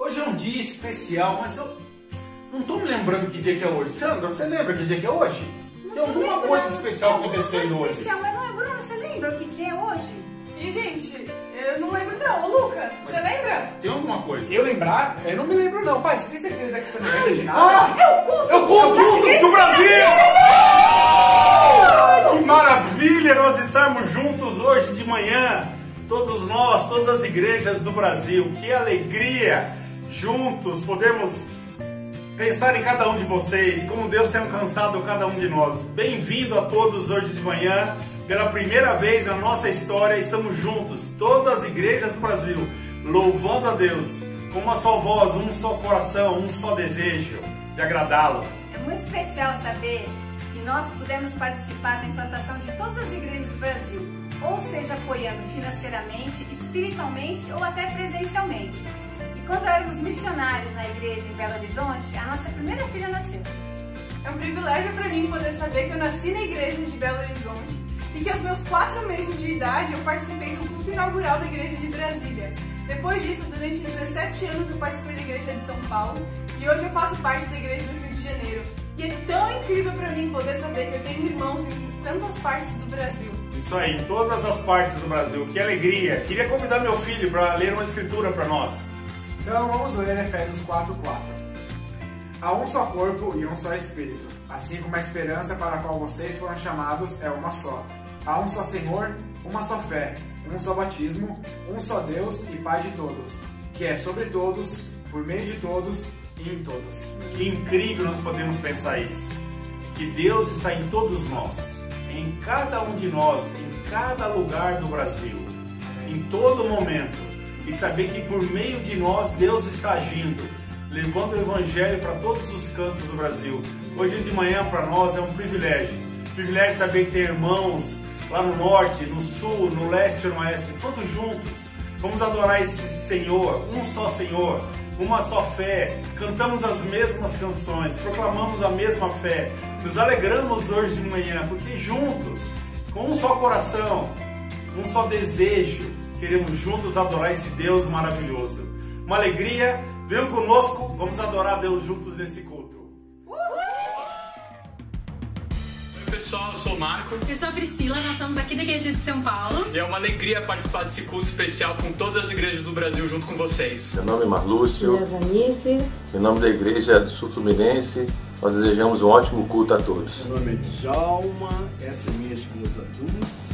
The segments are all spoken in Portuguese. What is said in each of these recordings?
Hoje é um dia especial, mas eu não estou me lembrando que dia que é hoje. Sandra, você lembra que dia que é hoje? Tem alguma coisa especial acontecendo hoje. Especial, mas não é, Bruno, você lembra o que é hoje? E, gente, eu não lembro não. Ô, Luca, você lembra? Tem alguma coisa? Eu lembrar? Eu não me lembro não. Pai, você tem certeza que você não lembra de nada? É o culto do Brasil! Que maravilha nós estarmos juntos hoje de manhã. Todos nós, todas as igrejas do Brasil. Que alegria juntos podemos pensar em cada um de vocês, como Deus tem alcançado cada um de nós. Bem-vindo a todos hoje de manhã. Pela primeira vez na nossa história, estamos juntos, todas as igrejas do Brasil, louvando a Deus, com uma só voz, um só coração, um só desejo de agradá-lo. É muito especial saber que nós pudemos participar da implantação de todas as igrejas do Brasil, ou seja, apoiando financeiramente, espiritualmente ou até presencialmente. E quando éramos missionários na igreja em Belo Horizonte, a nossa primeira filha nasceu. É um privilégio para mim poder saber que eu nasci na igreja de Belo Horizonte e que aos meus 4 meses de idade eu participei do culto inaugural da igreja de Brasília. Depois disso, durante 17 anos eu participei da igreja de São Paulo e hoje eu faço parte da igreja do Rio de Janeiro. E é tão incrível para mim poder saber que eu tenho irmãos em tantas partes do Brasil. Isso aí, em todas as partes do Brasil. Que alegria! Queria convidar meu filho para ler uma escritura para nós. Então vamos ler Efésios 4:4. Há um só corpo e um só espírito, assim como a esperança para a qual vocês foram chamados é uma só. Há um só Senhor, uma só fé, um só batismo, um só Deus e Pai de todos, que é sobre todos, por meio de todos e em todos. Que incrível nós podemos pensar isso. Que Deus está em todos nós, em cada um de nós, em cada lugar do Brasil, em todo momento. E saber que por meio de nós Deus está agindo, levando o Evangelho para todos os cantos do Brasil. Hoje de manhã para nós é um privilégio. Privilégio saber que tem irmãos lá no norte, no sul, no leste e no oeste, todos juntos. Vamos adorar esse Senhor, um só Senhor, uma só fé. Cantamos as mesmas canções, proclamamos a mesma fé. Nos alegramos hoje de manhã, porque juntos, com um só coração, um só desejo, queremos juntos adorar esse Deus maravilhoso. Uma alegria, venham conosco, vamos adorar a Deus juntos nesse culto. Pessoal, eu sou o Marco. Eu sou a Priscila, nós estamos aqui da igreja de São Paulo. E é uma alegria participar desse culto especial com todas as igrejas do Brasil junto com vocês. Meu nome é Marlúcio. Meu nome é Vanice. Em nome da igreja do Sul Fluminense, nós desejamos um ótimo culto a todos. Meu nome é Djalma, essa é minha esposa Dulce.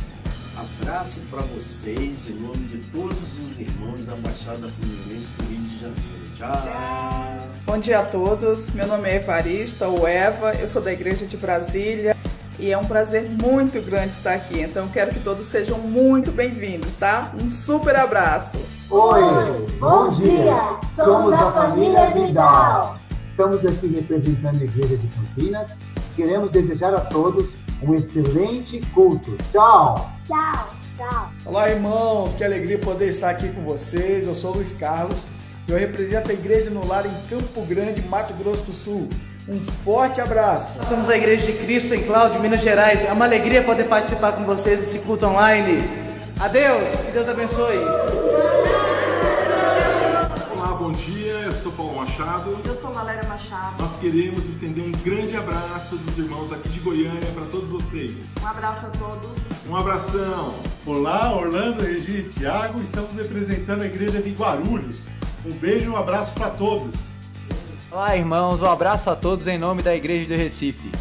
Abraço para vocês em nome de todos os irmãos da Baixada Fluminense do Rio de Janeiro. Tchau! Bom dia a todos, meu nome é Evarista, ou Eva, eu sou da igreja de Brasília. E é um prazer muito grande estar aqui, então quero que todos sejam muito bem-vindos, tá? Um super abraço! Oi, bom dia! Somos a família Vidal. Estamos aqui representando a igreja de Campinas. Queremos desejar a todos um excelente culto. Tchau! Tchau, tchau! Olá, irmãos! Que alegria poder estar aqui com vocês. Eu sou o Luiz Carlos. Eu represento a Igreja no Lar em Campo Grande, Mato Grosso do Sul. Um forte abraço. Somos a Igreja de Cristo em Cláudio, Minas Gerais. É uma alegria poder participar com vocês desse culto online. Adeus, que Deus abençoe. Olá, bom dia. Eu sou Paulo Machado. Eu sou Valéria Machado. Nós queremos estender um grande abraço dos irmãos aqui de Goiânia para todos vocês. Um abraço a todos. Um abração. Olá, Orlando, Regina e Thiago. Estamos representando a igreja de Guarulhos. Um beijo e um abraço para todos. Olá, irmãos, um abraço a todos em nome da Igreja do Recife.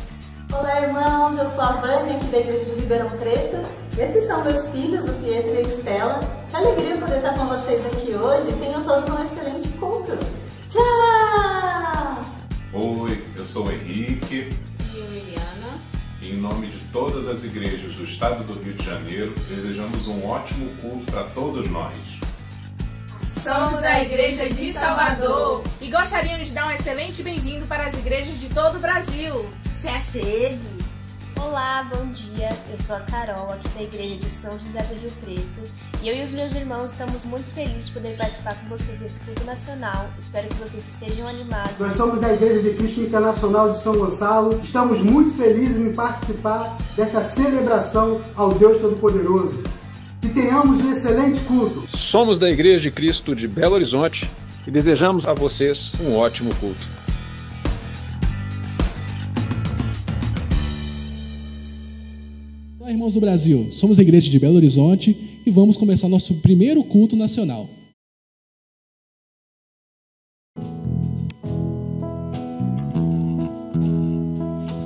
Olá, irmãos, eu sou a Vânia, aqui da Igreja de Ribeirão Preto. Esses são meus filhos, o Pietro e a Estela. Que alegria poder estar com vocês aqui hoje. Tenham todos um excelente culto. Tchau! Oi, eu sou o Henrique. E eu, Eliana. E em nome de todas as igrejas do estado do Rio de Janeiro, desejamos um ótimo culto para todos nós. Somos a Igreja de Salvador e gostaríamos de dar um excelente bem-vindo para as igrejas de todo o Brasil. Se achegue! Olá, bom dia. Eu sou a Carol, aqui da Igreja de São José do Rio Preto. E eu e os meus irmãos estamos muito felizes de poder participar com vocês desse culto nacional. Espero que vocês estejam animados. Nós somos da Igreja de Cristo Internacional de São Gonçalo. Estamos muito felizes em participar dessa celebração ao Deus Todo-Poderoso. Que tenhamos um excelente culto. Somos da Igreja de Cristo de Belo Horizonte e desejamos a vocês um ótimo culto. Olá, irmãos do Brasil, somos a Igreja de Belo Horizonte e vamos começar nosso primeiro culto nacional.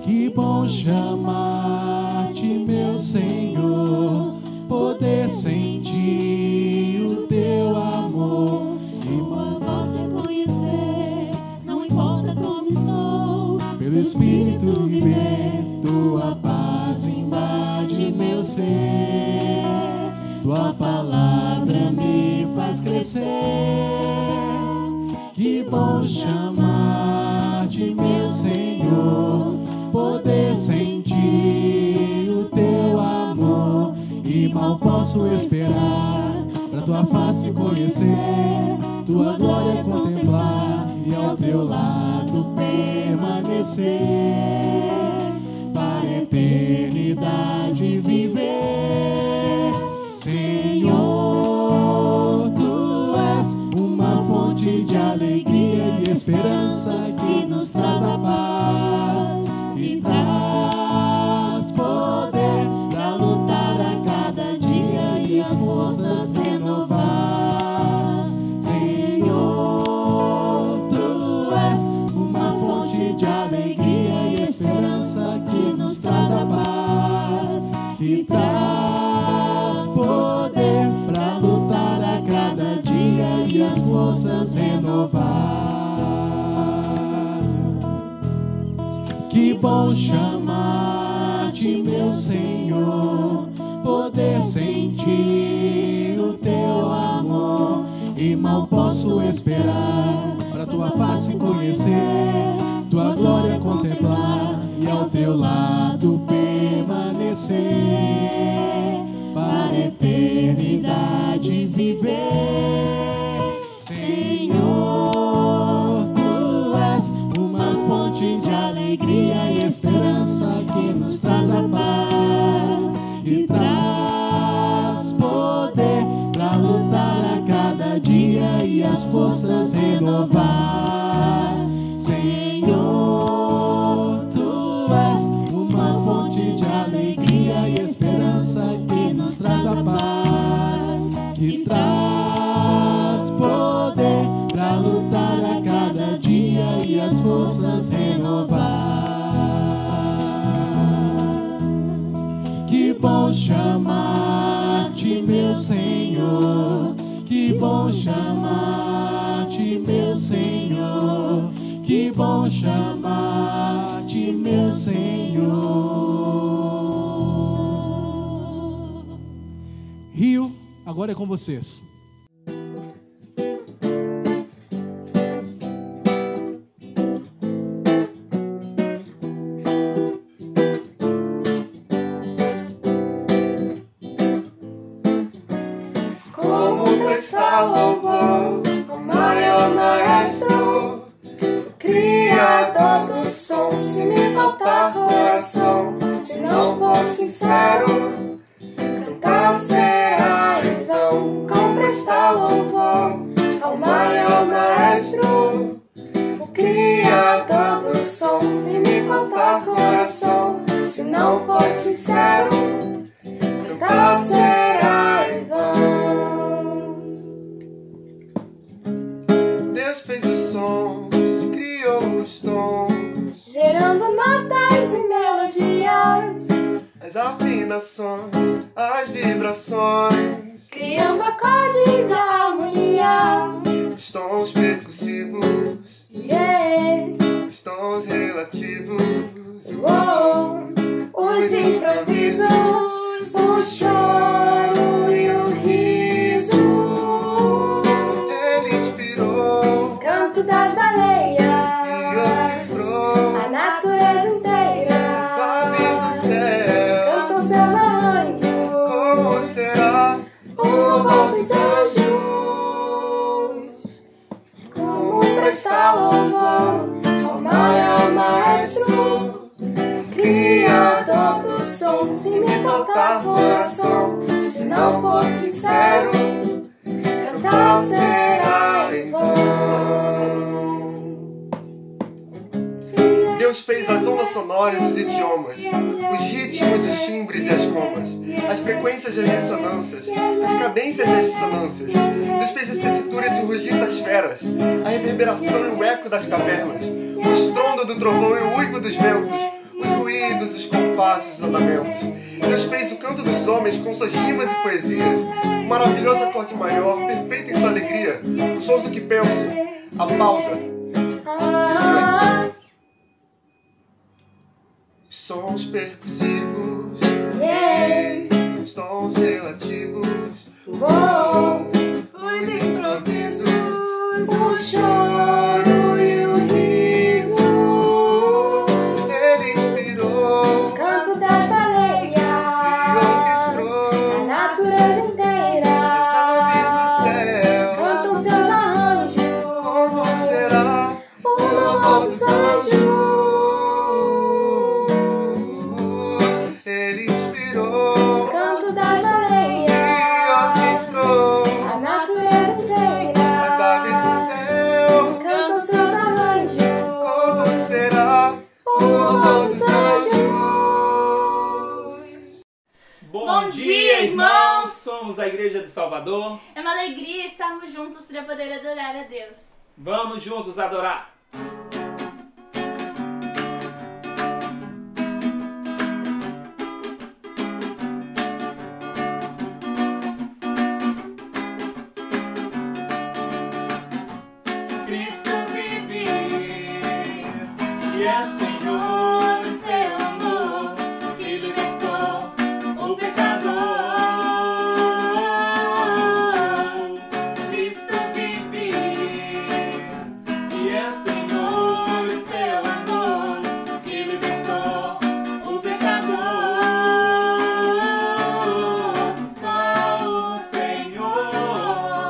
Que bom chamar-te, meu Senhor, poder sentir o teu amor e uma voz reconhecer, não importa como estou, pelo Espírito viver, tua paz invade meu ser, tua palavra me faz crescer. Que bom chamar-te, meu Senhor, poder sentir o teu amor e mal posso esperar pra tua face conhecer, tua glória contemplar e ao teu lado permanecer, para a eternidade viver. Senhor, tu és uma fonte de alegria e esperança que nos traz a paz e traz poder pra lutar a cada dia e as forças renovar. Senhor, tu és uma fonte de alegria e esperança que nos traz a paz, que traz poder pra lutar a cada dia e as forças renovar. Que bom chamar-te, meu Senhor, poder sentir o teu amor e mal posso esperar pra tua face conhecer, tua glória contemplar e ao teu lado permanecer, para a eternidade viver. Senhor, tu és uma fonte de alegria e esperança que nos traz a paz e traz poder pra lutar a cada dia e as forças renovar. Senhor, tu és uma fonte de alegria e esperança que nos traz a paz, que traz poder pra lutar a cada dia e as forças renovar. Que bom chamar-te, meu Senhor, que bom chamar-te, meu Senhor, que bom chamar-te, meu Senhor. Rio, agora é com vocês. Como prestar louvor ao maior maestro, o criador do som, se me faltar coração, se não for sincero, cantar será em vão. Como prestar louvor ao maior maestro, o criador do som, se me faltar coração, se não for sincero, cantar será em vão. Deus fez os sons, criou os tons, gerando notas e melodias, as afinações, as vibrações, criando acordes e a harmonia, os tons percussivos, os tons relativos, os improvisos, o choro e o riso. Ele inspirou o canto das baleias e orquestrou a natureza inteira. As aves do céu cantam seus arranjos. Como será o louvor dos anjos? Como prestar louvor ao maior maestro, criador do som, se me faltar coração, não for sincero, cantar será em vão. Deus fez as ondas sonoras e os idiomas, os ritmos, os timbres e as comas, as frequências e as ressonâncias, as cadências e as dissonâncias. Deus fez as tessituras e o rugir das feras, a reverberação e o eco das cavernas, o estrondo do trovão e o uivo dos ventos, os ruídos, os compassos e os andamentos. Deus fez o canto dos homens com suas rimas e poesias, o maravilhoso acorde maior, perfeito em sua alegria, os sons do que penso, a pausa e o silêncio. Sons percussivos, os tons relativos, os improvisos, o choro e o riso. Ele inspirou o canto das baleias e orquestrou a natureza inteira. As aves do céu cantam seus arranjos. Como será o louvor dos anjos? Ele inspirou o canto das baleias e orquestrou a natureza inteira. as aves do céu cantam seus arranjos. Como será o louvor dos anjos? Bom dia, irmãos! Somos a Igreja de Salvador. É uma alegria estarmos juntos para poder adorar a Deus. Vamos juntos adorar. Cristo vive e é Senhor do seu amor que libertou o pecador. Cristo vive e é Senhor do seu amor que libertou o pecador. Só o Senhor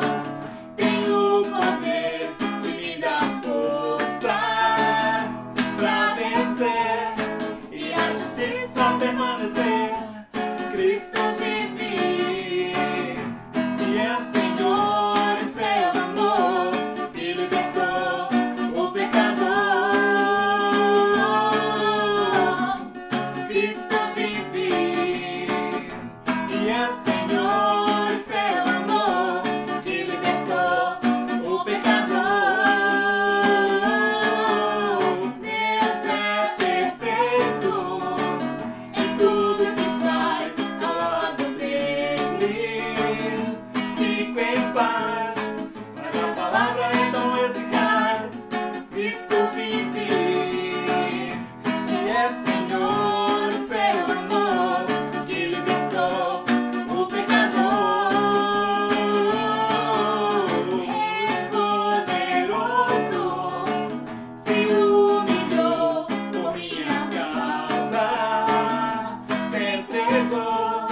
tem o poder de me dar forças pra vencer e a justiça permanecer. Cristo vive e é Senhor e seu amor que libertou o pecador. Cristo vive e é Senhor e seu amor que libertou o pecador. Deus é perfeito em tudo que faz ao lado dele. Fico em paz, mas a palavra é tão eficaz. Cristo vive e é Senhor e seu amor que libertou o pecador. É poderoso, se humilhou por minha causa, se entregou,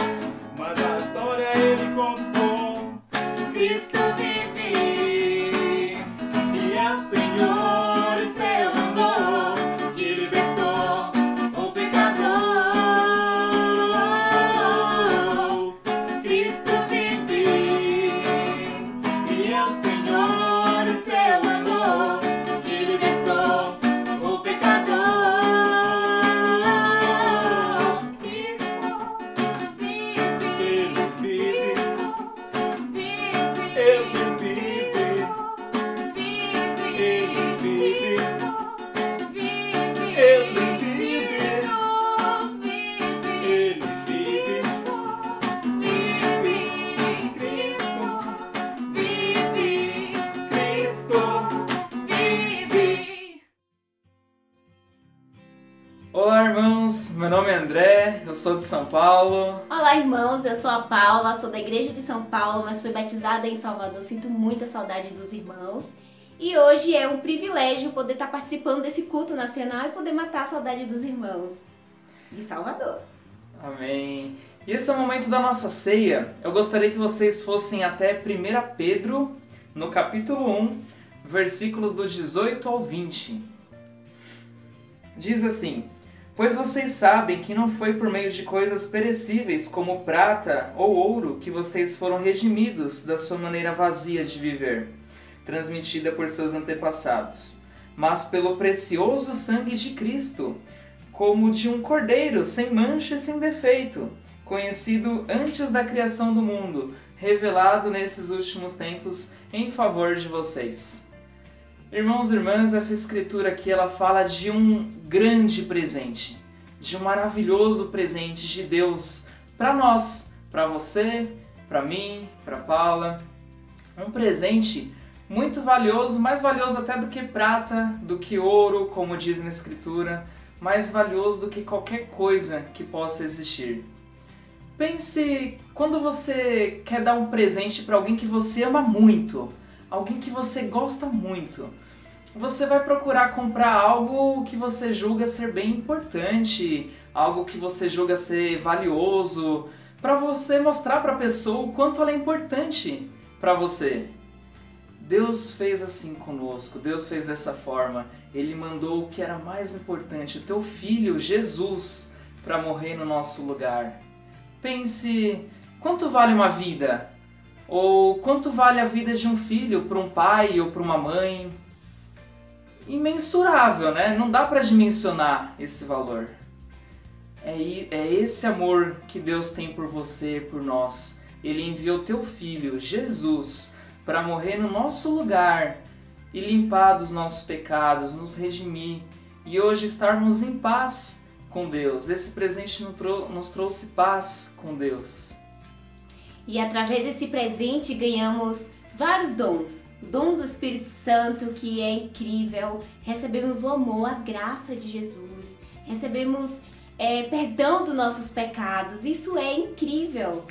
mas a vitória ele conquistou. Cristo vive e é Senhor e seu amor que libertou o pecador. Cristo vive e é o Senhor e seu amor que libertou o pecador. Cristo vive, ele vive, ele vive, ele vive, ele vive, vive, Cristo vive, Cristo vive. Olá, irmãos, meu nome é André, eu sou de São Paulo. Olá, irmãos, eu sou a Paula, sou da Igreja de São Paulo, mas fui batizada em Salvador, sinto muita saudade dos irmãos. E hoje é um privilégio poder estar participando desse culto nacional e poder matar a saudade dos irmãos de Salvador. Amém. E esse é o momento da nossa ceia. Eu gostaria que vocês fossem até 1 Pedro, no capítulo 1, versículos do 18 ao 20. Diz assim: Pois vocês sabem que não foi por meio de coisas perecíveis como prata ou ouro que vocês foram redimidos da sua maneira vazia de viver, transmitida por seus antepassados, mas pelo precioso sangue de Cristo, como de um cordeiro sem mancha e sem defeito, conhecido antes da criação do mundo, revelado nesses últimos tempos em favor de vocês. Irmãos e irmãs, essa escritura aqui ela fala de um grande presente, de um maravilhoso presente de Deus para nós, para você, para mim, para Paula. Um presente muito valioso, mais valioso até do que prata, do que ouro, como diz na escritura, mais valioso do que qualquer coisa que possa existir. Pense quando você quer dar um presente para alguém que você ama muito, alguém que você gosta muito. Você vai procurar comprar algo que você julga ser bem importante, algo que você julga ser valioso, para você mostrar para a pessoa o quanto ela é importante para você. Deus fez assim conosco, Deus fez dessa forma. Ele mandou o que era mais importante, o teu filho, Jesus, para morrer no nosso lugar. Pense, quanto vale uma vida? Ou quanto vale a vida de um filho para um pai ou para uma mãe? Imensurável, né? Não dá para dimensionar esse valor. É esse amor que Deus tem por você, por nós. Ele enviou teu filho, Jesus, para morrer no nosso lugar e limpar dos nossos pecados, nos redimir e hoje estarmos em paz com Deus. Esse presente nos trouxe paz com Deus. E através desse presente ganhamos vários dons. O dom do Espírito Santo, que é incrível. Recebemos o amor, a graça de Jesus. Recebemos perdão dos nossos pecados. Isso é incrível.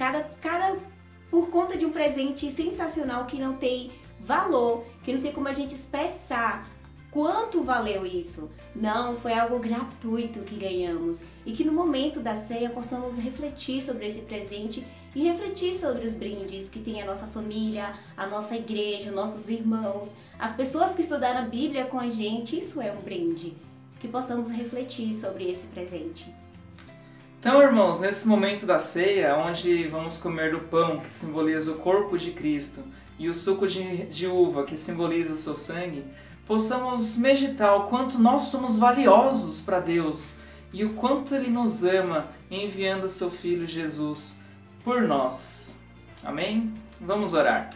Por conta de um presente sensacional que não tem valor, que não tem como a gente expressar quanto valeu isso. Não, foi algo gratuito que ganhamos. E que no momento da ceia possamos refletir sobre esse presente e refletir sobre os brindes que tem a nossa família, a nossa igreja, nossos irmãos, as pessoas que estudaram a Bíblia com a gente. Isso é um brinde. Que possamos refletir sobre esse presente. Então, irmãos, nesse momento da ceia, onde vamos comer do pão, que simboliza o corpo de Cristo, e o suco de uva, que simboliza o seu sangue, possamos meditar o quanto nós somos valiosos para Deus e o quanto Ele nos ama enviando o seu Filho Jesus por nós. Amém? Vamos orar.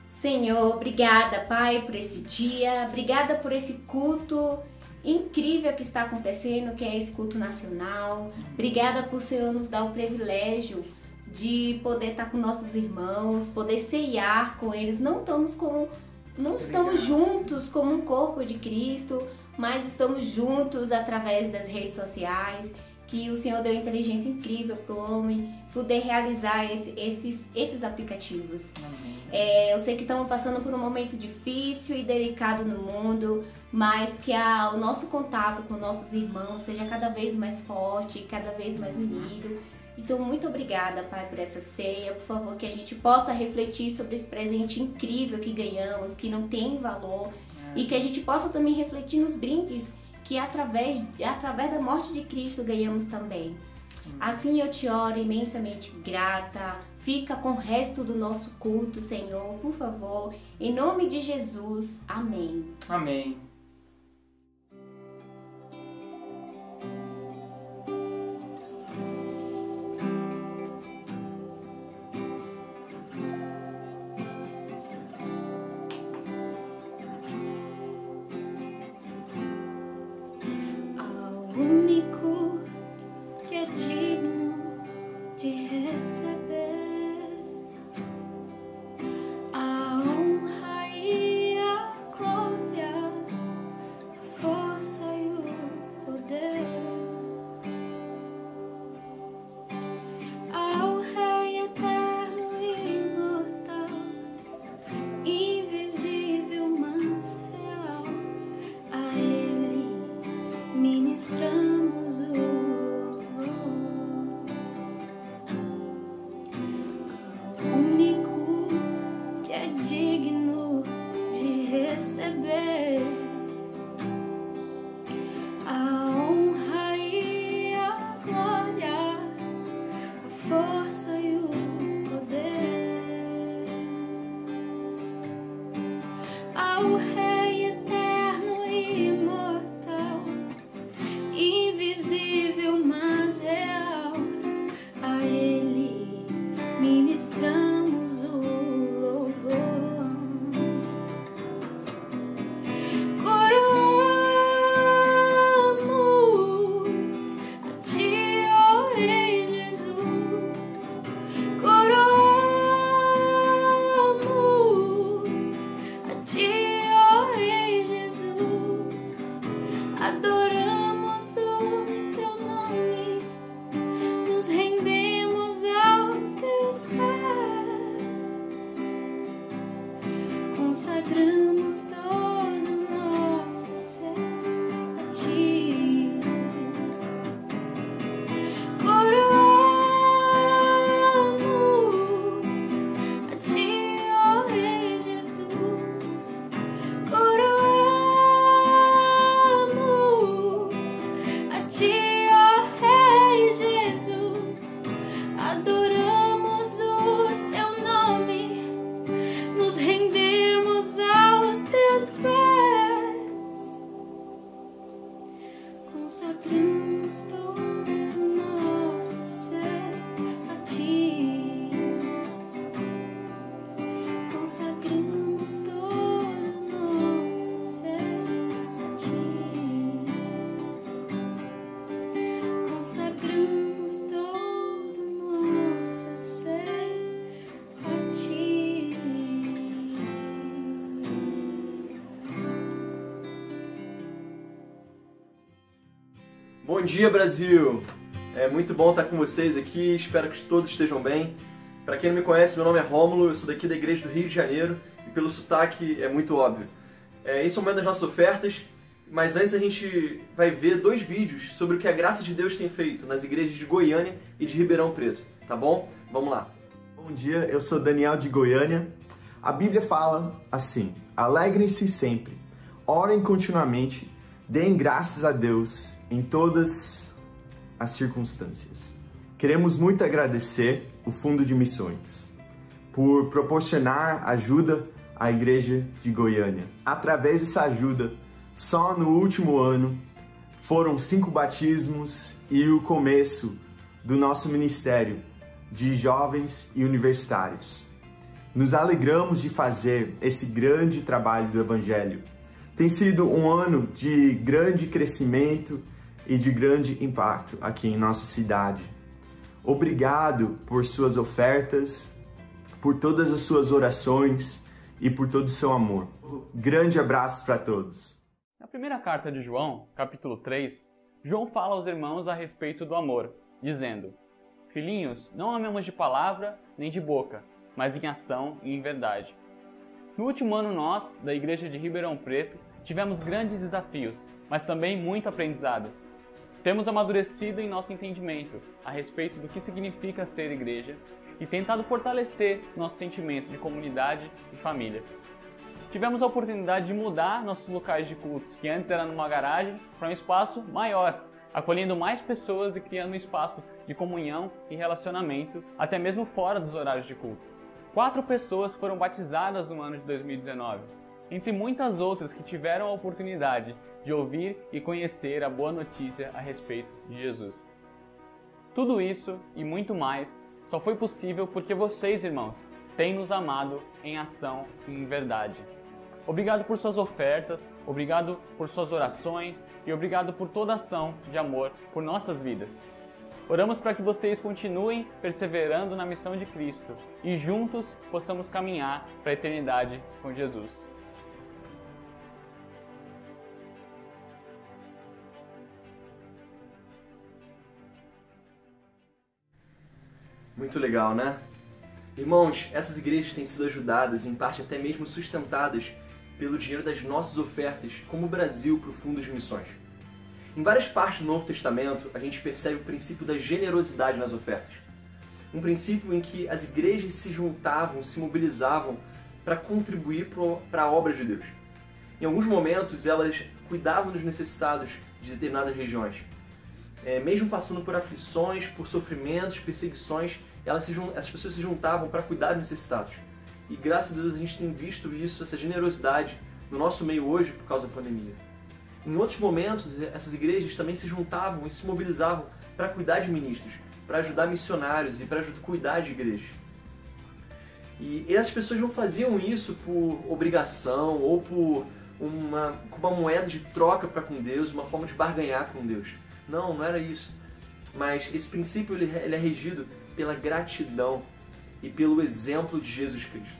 Senhor, obrigada, Pai, por esse dia, obrigada por esse culto incrível que está acontecendo, que é esse culto nacional. Obrigada por o Senhor nos dar o privilégio de poder estar com nossos irmãos, poder ceiar com eles. Não estamos juntos como um corpo de Cristo, mas estamos juntos através das redes sociais, que o Senhor deu inteligência incrível para o homem poder realizar esses aplicativos. Eu sei que estamos passando por um momento difícil e delicado no mundo, mas que o nosso contato com nossos irmãos seja cada vez mais forte, cada vez mais unido. Então, muito obrigada, Pai, por essa ceia. Por favor, que a gente possa refletir sobre esse presente incrível que ganhamos, que não tem valor, e que a gente possa também refletir nos brindes que através da morte de Cristo ganhamos também. Assim eu te oro imensamente grata. Fica com o resto do nosso culto, Senhor, por favor. Em nome de Jesus. Amém. Amém. Único que é digno de receber a honra e a glória dia, Brasil! É muito bom estar com vocês aqui, espero que todos estejam bem. Para quem não me conhece, meu nome é Rômulo, eu sou daqui da Igreja do Rio de Janeiro e pelo sotaque é muito óbvio. Esse é o momento das nossas ofertas, mas antes a gente vai ver 2 vídeos sobre o que a graça de Deus tem feito nas igrejas de Goiânia e de Ribeirão Preto, tá bom? Vamos lá! Bom dia, eu sou Daniel de Goiânia. A Bíblia fala assim: alegrem-se sempre, orem continuamente, deem graças a Deus em todas as circunstâncias. Queremos muito agradecer o Fundo de Missões por proporcionar ajuda à Igreja de Goiânia. Através dessa ajuda, só no último ano foram 5 batismos e o começo do nosso ministério de jovens e universitários. Nos alegramos de fazer esse grande trabalho do Evangelho. Tem sido um ano de grande crescimento e de grande impacto aqui em nossa cidade. Obrigado por suas ofertas, por todas as suas orações e por todo o seu amor. Grande abraço para todos. Na primeira carta de João, capítulo 3, João fala aos irmãos a respeito do amor, dizendo: Filhinhos, não amemos de palavra nem de boca, mas em ação e em verdade. No último ano nós, da Igreja de Ribeirão Preto, tivemos grandes desafios, mas também muito aprendizado. Temos amadurecido em nosso entendimento a respeito do que significa ser igreja e tentado fortalecer nosso sentimento de comunidade e família. Tivemos a oportunidade de mudar nossos locais de cultos, que antes era numa garagem, para um espaço maior, acolhendo mais pessoas e criando um espaço de comunhão e relacionamento, até mesmo fora dos horários de culto. 4 pessoas foram batizadas no ano de 2019, entre muitas outras que tiveram a oportunidade de ouvir e conhecer a boa notícia a respeito de Jesus. Tudo isso e muito mais só foi possível porque vocês, irmãos, têm nos amado em ação e em verdade. Obrigado por suas ofertas, obrigado por suas orações e obrigado por toda ação de amor por nossas vidas. Oramos para que vocês continuem perseverando na missão de Cristo e juntos possamos caminhar para a eternidade com Jesus. Muito legal, né? Irmãos, essas igrejas têm sido ajudadas, em parte até mesmo sustentadas, pelo dinheiro das nossas ofertas, como o Brasil para o Fundo de Missões. Em várias partes do Novo Testamento, a gente percebe o princípio da generosidade nas ofertas. Um princípio em que as igrejas se juntavam, se mobilizavam para contribuir para a obra de Deus. Em alguns momentos, elas cuidavam dos necessitados de determinadas regiões. Mesmo passando por aflições, por sofrimentos, perseguições, essas pessoas se juntavam para cuidar dos necessitados. E graças a Deus a gente tem visto isso, essa generosidade, no nosso meio hoje por causa da pandemia. Em outros momentos, essas igrejas também se juntavam e se mobilizavam para cuidar de ministros, para ajudar missionários e para cuidar de igrejas. E essas pessoas não faziam isso por obrigação ou por uma moeda de troca para com Deus, uma forma de barganhar com Deus. Não era isso. Mas esse princípio ele é regido pela gratidão e pelo exemplo de Jesus Cristo.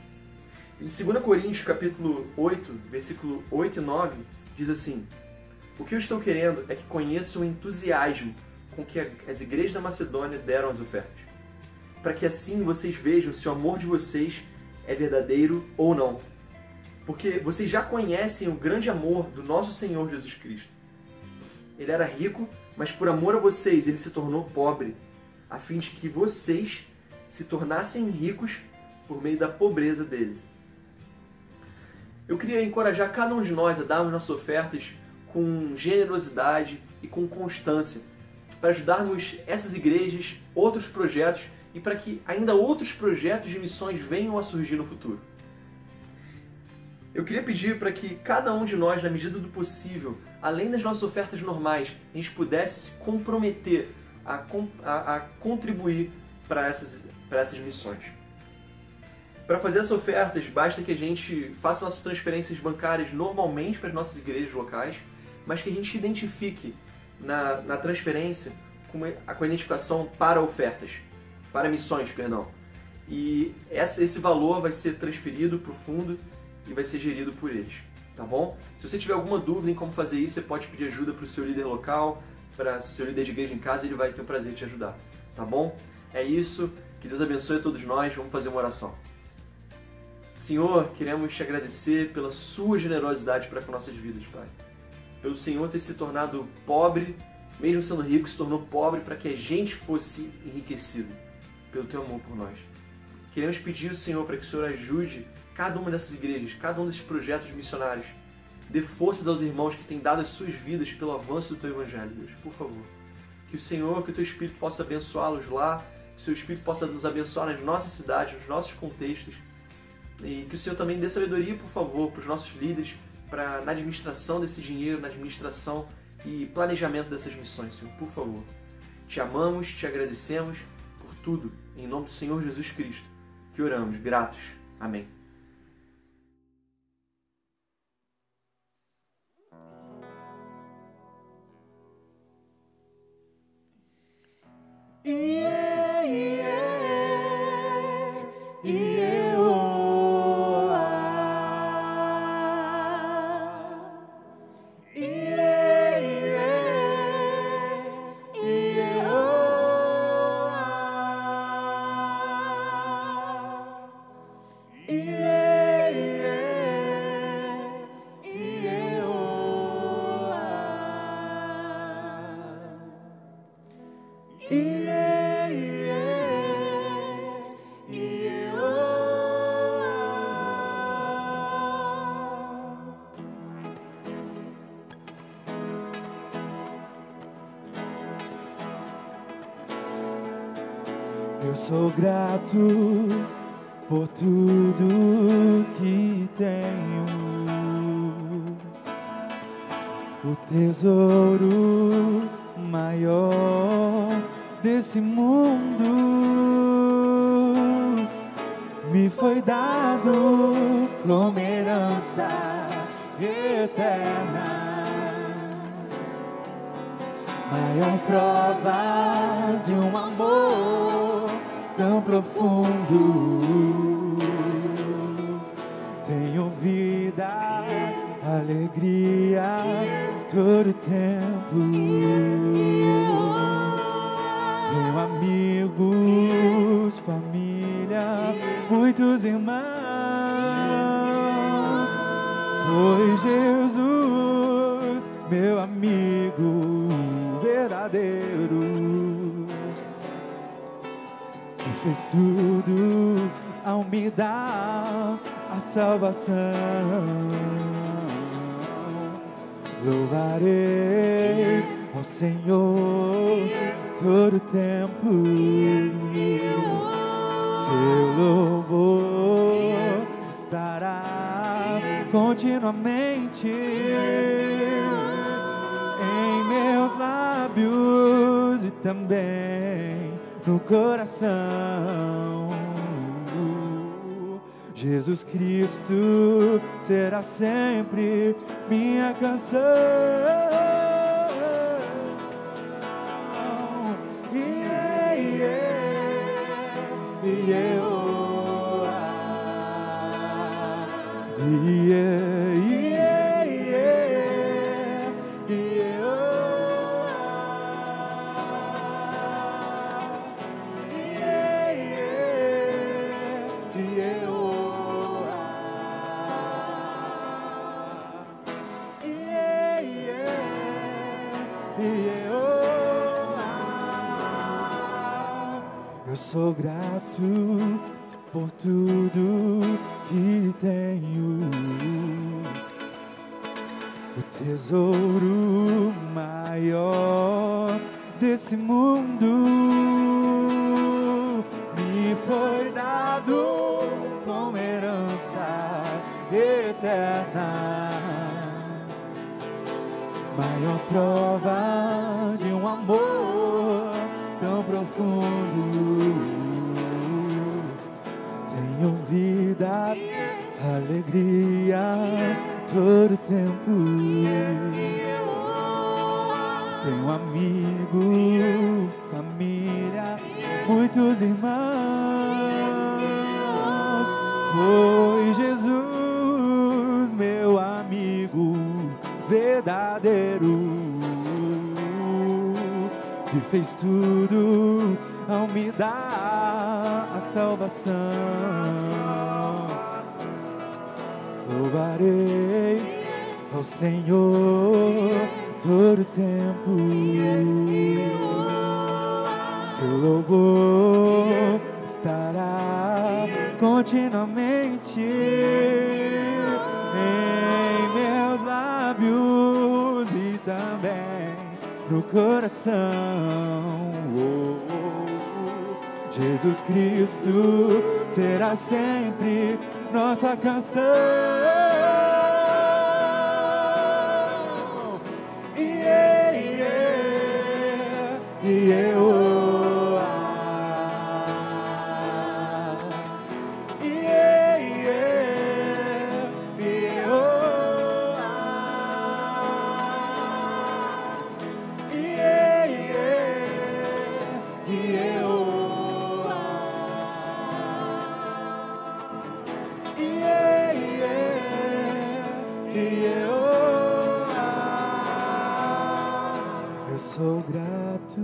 Em 2 Coríntios, capítulo 8, versículo 8 e 9, diz assim: O que eu estou querendo é que conheçam o entusiasmo com que as igrejas da Macedônia deram as ofertas, para que assim vocês vejam se o amor de vocês é verdadeiro ou não. Porque vocês já conhecem o grande amor do nosso Senhor Jesus Cristo. Ele era rico, mas por amor a vocês ele se tornou pobre, a fim de que vocês se tornassem ricos por meio da pobreza dele. Eu queria encorajar cada um de nós a darmos nossas ofertas com generosidade e com constância, para ajudarmos essas igrejas, outros projetos e para que ainda outros projetos de missões venham a surgir no futuro. Eu queria pedir para que cada um de nós, na medida do possível, além das nossas ofertas normais, a gente pudesse se comprometer a contribuir para essas missões. Para fazer essas ofertas, basta que a gente faça nossas transferências bancárias normalmente para as nossas igrejas locais, mas que a gente identifique na transferência com a identificação para ofertas, para missões, perdão. E esse valor vai ser transferido para o fundo e vai ser gerido por eles, tá bom? Se você tiver alguma dúvida em como fazer isso, você pode pedir ajuda para o seu líder local, para seu líder de igreja em casa e ele vai ter o prazer de te ajudar, tá bom? É isso, que Deus abençoe a todos nós, vamos fazer uma oração. Senhor, queremos te agradecer pela sua generosidade para com nossas vidas, Pai. Pelo Senhor ter se tornado pobre, mesmo sendo rico, se tornou pobre para que a gente fosse enriquecido pelo teu amor por nós. Queremos pedir ao Senhor para que o Senhor ajude cada uma dessas igrejas, cada um desses projetos missionários. Dê forças aos irmãos que têm dado as suas vidas pelo avanço do teu evangelho, Deus, por favor. Que o Senhor, que o teu Espírito possa abençoá-los lá, que o seu Espírito possa nos abençoar nas nossas cidades, nos nossos contextos. E que o Senhor também dê sabedoria, por favor, para os nossos líderes, na administração desse dinheiro, na administração e planejamento dessas missões, Senhor, por favor. Te amamos, te agradecemos por tudo, em nome do Senhor Jesus Cristo, que oramos, gratos. Amém. Eu sou grato por tudo que tenho, o tesouro maior desse mundo me foi dado como herança eterna. Maior prova de um amor tão profundo. Tenho vida, alegria todo tempo. Tenho amigos, família, muitos irmãos. Foi Jesus, meu amigo verdadeiro, que fez tudo ao me dar a salvação. Louvarei ao Senhor todo tempo. Seu louvor estará continuamente em meus lábios e também no coração. Jesus Cristo será sempre minha canção. Eu sou grato por tudo que tenho, o tesouro maior desse mundo me foi dado como herança eterna. Maior prova de um amor tão profundo. Tenho vida, alegria todo tempo. Tenho amigo, família, muitos irmãos. Foi Jesus, meu amigo verdadeiro, fez tudo ao me dar a salvação. Louvarei ao Senhor todo tempo. Seu louvor estará continuamente em meus lábios e também no coração. Jesus Cristo será sempre nossa canção. E eu sou grato.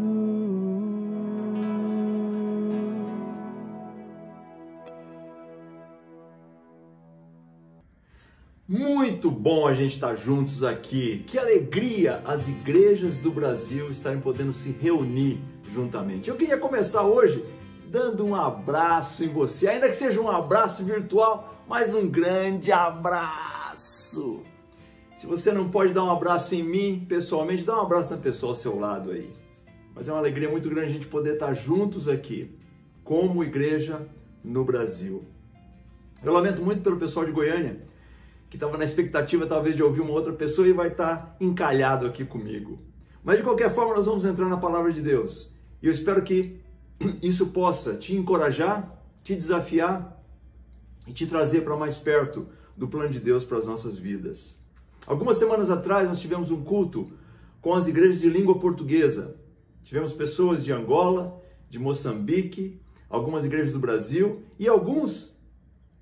Muito bom a gente estar juntos aqui. Que alegria as igrejas do Brasil estarem podendo se reunir juntamente. Eu queria começar hoje dando um abraço em você, ainda que seja um abraço virtual, mas um grande abraço. Se você não pode dar um abraço em mim, pessoalmente, dá um abraço na pessoa ao seu lado aí. Mas é uma alegria muito grande a gente poder estar juntos aqui, como igreja no Brasil. Eu lamento muito pelo pessoal de Goiânia, que estava na expectativa talvez de ouvir uma outra pessoa e vai estar encalhado aqui comigo. Mas de qualquer forma nós vamos entrar na palavra de Deus. E eu espero que isso possa te encorajar, te desafiar e te trazer para mais perto do plano de Deus para as nossas vidas. Algumas semanas atrás nós tivemos um culto com as igrejas de língua portuguesa. Tivemos pessoas de Angola, de Moçambique, algumas igrejas do Brasil e alguns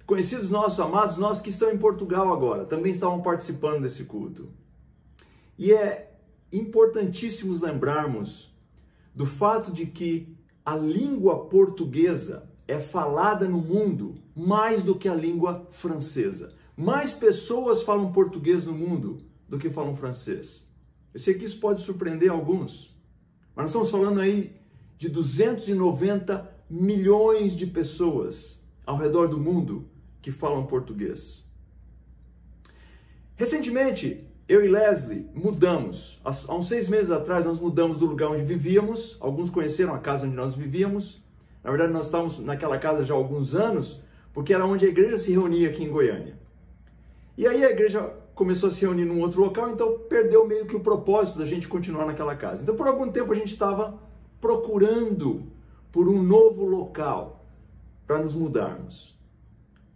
conhecidos nossos, amados nossos, que estão em Portugal agora, também estavam participando desse culto. E é importantíssimo lembrarmos do fato de que a língua portuguesa é falada no mundo mais do que a língua francesa. Mais pessoas falam português no mundo do que falam francês. Eu sei que isso pode surpreender alguns, mas nós estamos falando aí de 290 milhões de pessoas ao redor do mundo que falam português. Recentemente, eu e Leslie mudamos. Há uns 6 meses atrás, nós mudamos do lugar onde vivíamos. Alguns conheceram a casa onde nós vivíamos. Na verdade, nós estávamos naquela casa já há alguns anos, porque era onde a igreja se reunia aqui em Goiânia. E aí a igreja começou a se reunir num outro local, então perdeu meio que o propósito da gente continuar naquela casa. Então por algum tempo a gente estava procurando por um novo local para nos mudarmos.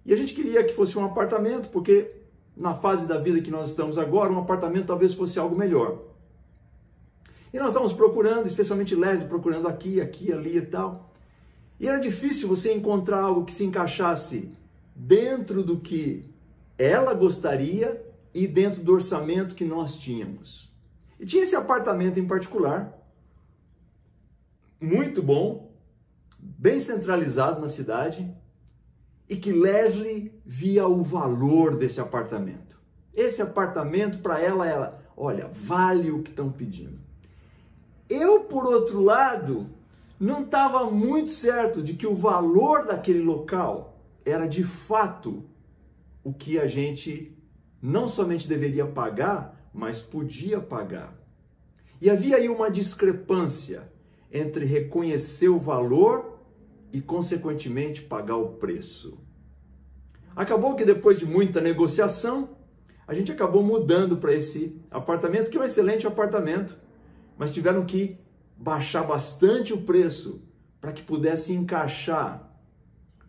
E a gente queria que fosse um apartamento, porque na fase da vida que nós estamos agora, um apartamento talvez fosse algo melhor. E nós estávamos procurando, especialmente Leslie, procurando aqui, ali e tal. E era difícil você encontrar algo que se encaixasse dentro do que ela gostaria e dentro do orçamento que nós tínhamos. E tinha esse apartamento em particular, muito bom, bem centralizado na cidade, e que Leslie via o valor desse apartamento. Esse apartamento para ela era, olha, vale o que estão pedindo. Eu, por outro lado, não estava muito certo de que o valor daquele local era de fato o que a gente não somente deveria pagar, mas podia pagar. E havia aí uma discrepância entre reconhecer o valor e, consequentemente, pagar o preço. Acabou que depois de muita negociação, a gente acabou mudando para esse apartamento, que é um excelente apartamento, mas tiveram que baixar bastante o preço para que pudesse encaixar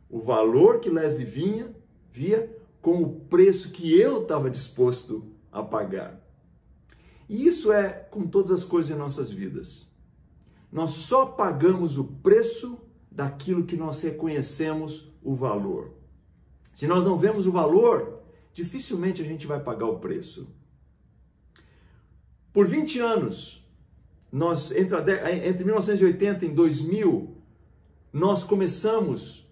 o valor que Leslie via com o preço que eu estava disposto a pagar. E isso é com todas as coisas em nossas vidas. Nós só pagamos o preço daquilo que nós reconhecemos o valor. Se nós não vemos o valor, dificilmente a gente vai pagar o preço. Por 20 anos, entre 1980 e 2000, nós começamos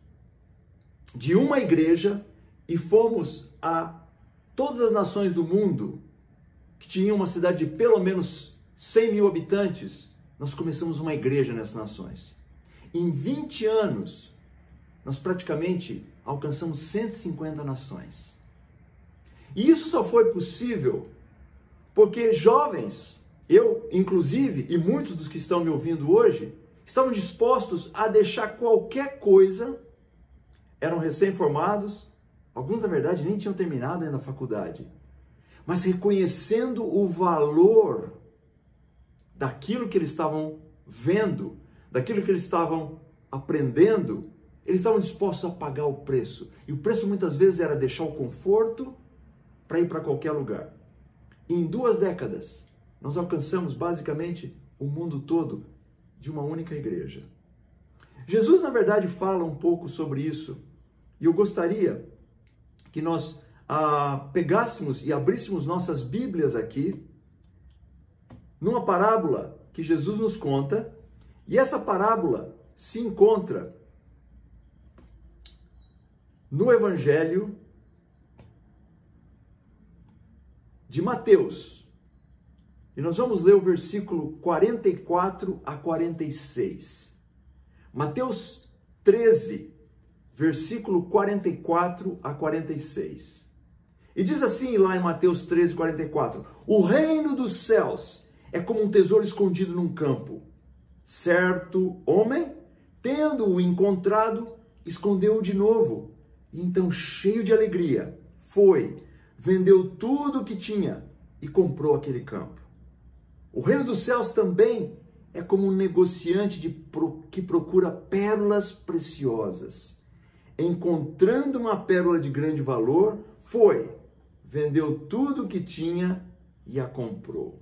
de uma igreja e fomos a todas as nações do mundo que tinham uma cidade de pelo menos 100 mil habitantes. Nós começamos uma igreja nessas nações. Em 20 anos, nós praticamente alcançamos 150 nações. E isso só foi possível porque jovens, eu inclusive, e muitos dos que estão me ouvindo hoje, estavam dispostos a deixar qualquer coisa, eram recém-formados, alguns na verdade nem tinham terminado ainda a faculdade, mas reconhecendo o valor daquilo que eles estavam vendo, daquilo que eles estavam aprendendo, eles estavam dispostos a pagar o preço. E o preço muitas vezes era deixar o conforto para ir para qualquer lugar. E em 2 décadas, nós alcançamos basicamente o mundo todo de uma única igreja. Jesus, na verdade, fala um pouco sobre isso. E eu gostaria que nós pegássemos e abríssemos nossas Bíblias aqui, numa parábola que Jesus nos conta. E essa parábola se encontra no Evangelho de Mateus. E nós vamos ler o versículo 44 a 46. Mateus 13, versículo 44 a 46. E diz assim lá em Mateus 13, 44. O reino dos céus é como um tesouro escondido num campo. Certo homem, tendo-o encontrado, escondeu-o de novo. E então, cheio de alegria, foi, vendeu tudo o que tinha e comprou aquele campo. O reino dos céus também é como um negociante que procura pérolas preciosas. Encontrando uma pérola de grande valor, foi, vendeu tudo o que tinha e a comprou.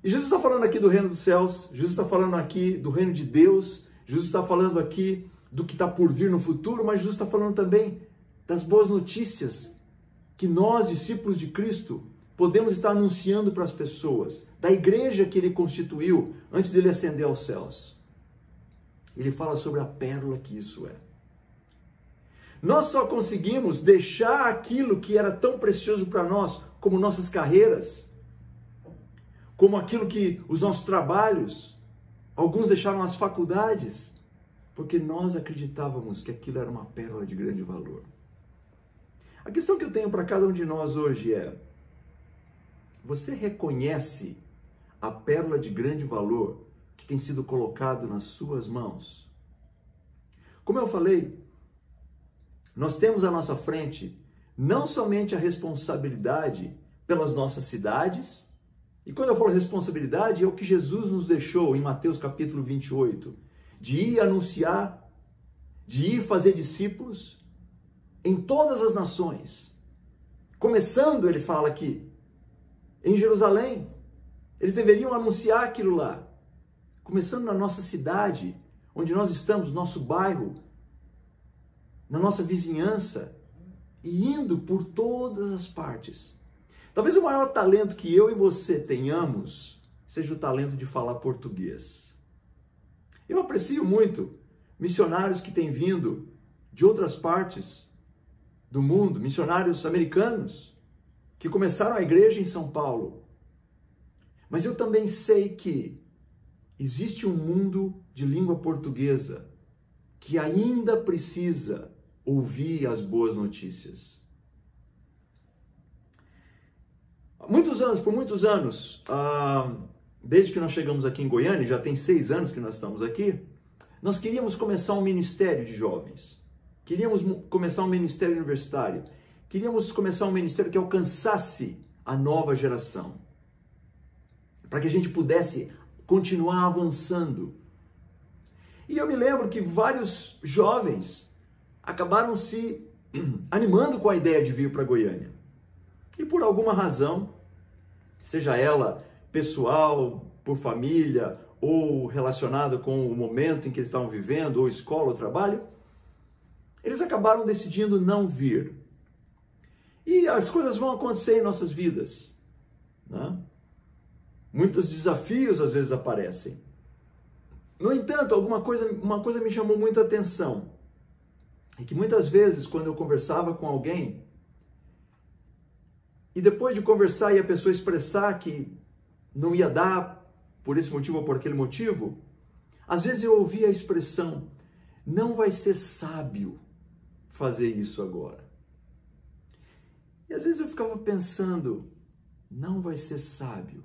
E Jesus está falando aqui do reino dos céus, Jesus está falando aqui do reino de Deus, Jesus está falando aqui do que está por vir no futuro, mas Jesus está falando também das boas notícias que nós, discípulos de Cristo, podemos estar anunciando para as pessoas, da igreja que ele constituiu antes dele ascender aos céus. Ele fala sobre a pérola que isso é. Nós só conseguimos deixar aquilo que era tão precioso para nós, como nossas carreiras, como aquilo que os nossos trabalhos, alguns deixaram as faculdades, porque nós acreditávamos que aquilo era uma pérola de grande valor. A questão que eu tenho para cada um de nós hoje é: você reconhece a pérola de grande valor que tem sido colocado nas suas mãos? Como eu falei, nós temos à nossa frente não somente a responsabilidade pelas nossas cidades, e quando eu falo responsabilidade, é o que Jesus nos deixou em Mateus capítulo 28, de ir anunciar, de ir fazer discípulos em todas as nações. Começando, ele fala aqui, em Jerusalém. Eles deveriam anunciar aquilo lá. Começando na nossa cidade, onde nós estamos, nosso bairro, na nossa vizinhança, e indo por todas as partes. Talvez o maior talento que eu e você tenhamos seja o talento de falar português. Eu aprecio muito missionários que têm vindo de outras partes do mundo, missionários americanos, que começaram a igreja em São Paulo. Mas eu também sei que existe um mundo de língua portuguesa que ainda precisa ouvir as boas notícias. Por muitos anos, desde que nós chegamos aqui em Goiânia, já tem 6 anos que nós estamos aqui, nós queríamos começar um ministério de jovens. Queríamos começar um ministério universitário. Queríamos começar um ministério que alcançasse a nova geração. Para que a gente pudesse continuar avançando. E eu me lembro que vários jovens acabaram se animando com a ideia de vir para Goiânia. E por alguma razão, seja ela pessoal, por família, ou relacionada com o momento em que eles estavam vivendo, ou escola, ou trabalho, eles acabaram decidindo não vir. E as coisas vão acontecer em nossas vidas, né? Muitos desafios às vezes aparecem. No entanto, uma coisa me chamou muito a atenção. É que muitas vezes, quando eu conversava com alguém, e depois de conversar e a pessoa expressar que não ia dar por esse motivo ou por aquele motivo, às vezes eu ouvia a expressão, não vai ser sábio fazer isso agora. E às vezes eu ficava pensando, não vai ser sábio.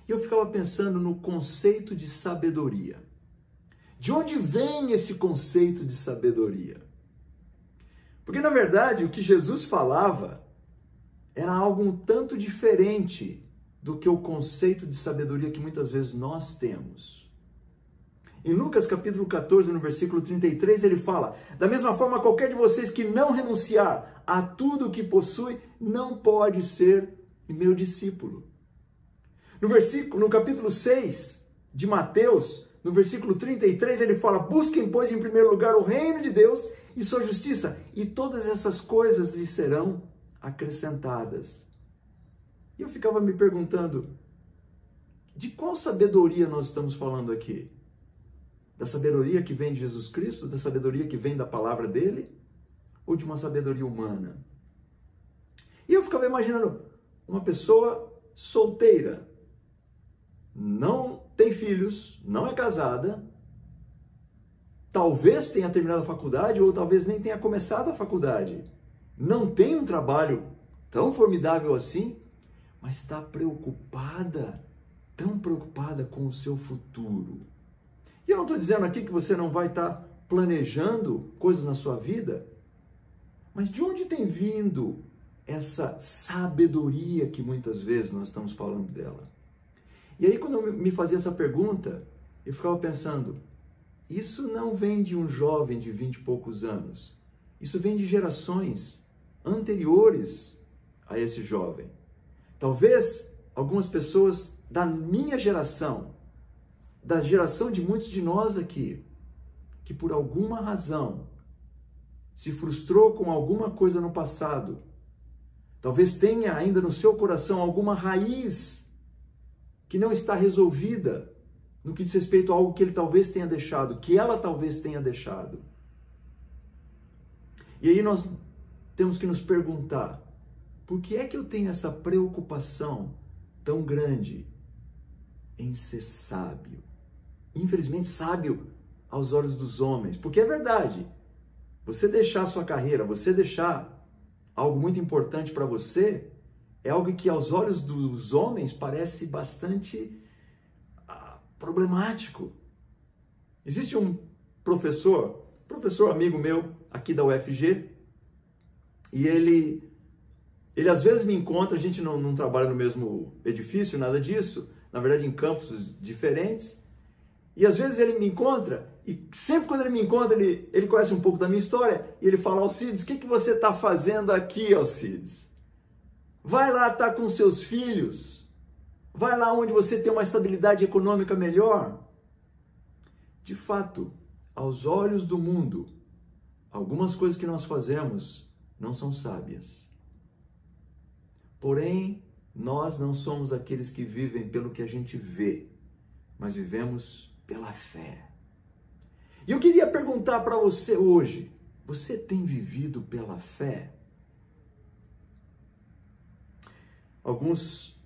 E eu ficava pensando no conceito de sabedoria. De onde vem esse conceito de sabedoria? Porque, na verdade, o que Jesus falava era algo um tanto diferente do que o conceito de sabedoria que muitas vezes nós temos. Em Lucas capítulo 14, no versículo 33, ele fala, da mesma forma, qualquer de vocês que não renunciar a tudo o que possui, não pode ser meu discípulo. No capítulo 6 de Mateus, no versículo 33, ele fala, busquem, pois, em primeiro lugar o reino de Deus e sua justiça, e todas essas coisas lhes serão acrescentadas. E eu ficava me perguntando, de qual sabedoria nós estamos falando aqui? Da sabedoria que vem de Jesus Cristo? Da sabedoria que vem da palavra dele? Ou de uma sabedoria humana? E eu ficava imaginando uma pessoa solteira, não tem filhos, não é casada, talvez tenha terminado a faculdade ou talvez nem tenha começado a faculdade, não tem um trabalho tão formidável assim, mas está preocupada, tão preocupada com o seu futuro. E eu não estou dizendo aqui que você não vai estar planejando coisas na sua vida, mas de onde tem vindo essa sabedoria que muitas vezes nós estamos falando dela? E aí, quando eu me fazia essa pergunta, eu ficava pensando, isso não vem de um jovem de 20 e poucos anos. Isso vem de gerações anteriores a esse jovem. Talvez algumas pessoas da minha geração, da geração de muitos de nós aqui, que por alguma razão se frustrou com alguma coisa no passado, talvez tenha ainda no seu coração alguma raiz que não está resolvida no que diz respeito a algo que ele talvez tenha deixado, que ela talvez tenha deixado. E aí nós temos que nos perguntar, por que é que eu tenho essa preocupação tão grande em ser sábio? Infelizmente, sábio aos olhos dos homens, porque é verdade, você deixar a sua carreira, você deixar algo muito importante para você, é algo que aos olhos dos homens parece bastante problemático. Existe um professor amigo meu aqui da UFG, e ele às vezes me encontra, a gente não trabalha no mesmo edifício, nada disso, na verdade em campos diferentes, e às vezes ele me encontra, e sempre quando ele me encontra, ele conhece um pouco da minha história, e ele fala, Alcides, o que você está fazendo aqui, Alcides? Vai lá estar com seus filhos. Vai lá onde você tem uma estabilidade econômica melhor. De fato, aos olhos do mundo, algumas coisas que nós fazemos não são sábias. Porém, nós não somos aqueles que vivem pelo que a gente vê, mas vivemos pela fé. E eu queria perguntar para você hoje, você tem vivido pela fé? Alguns,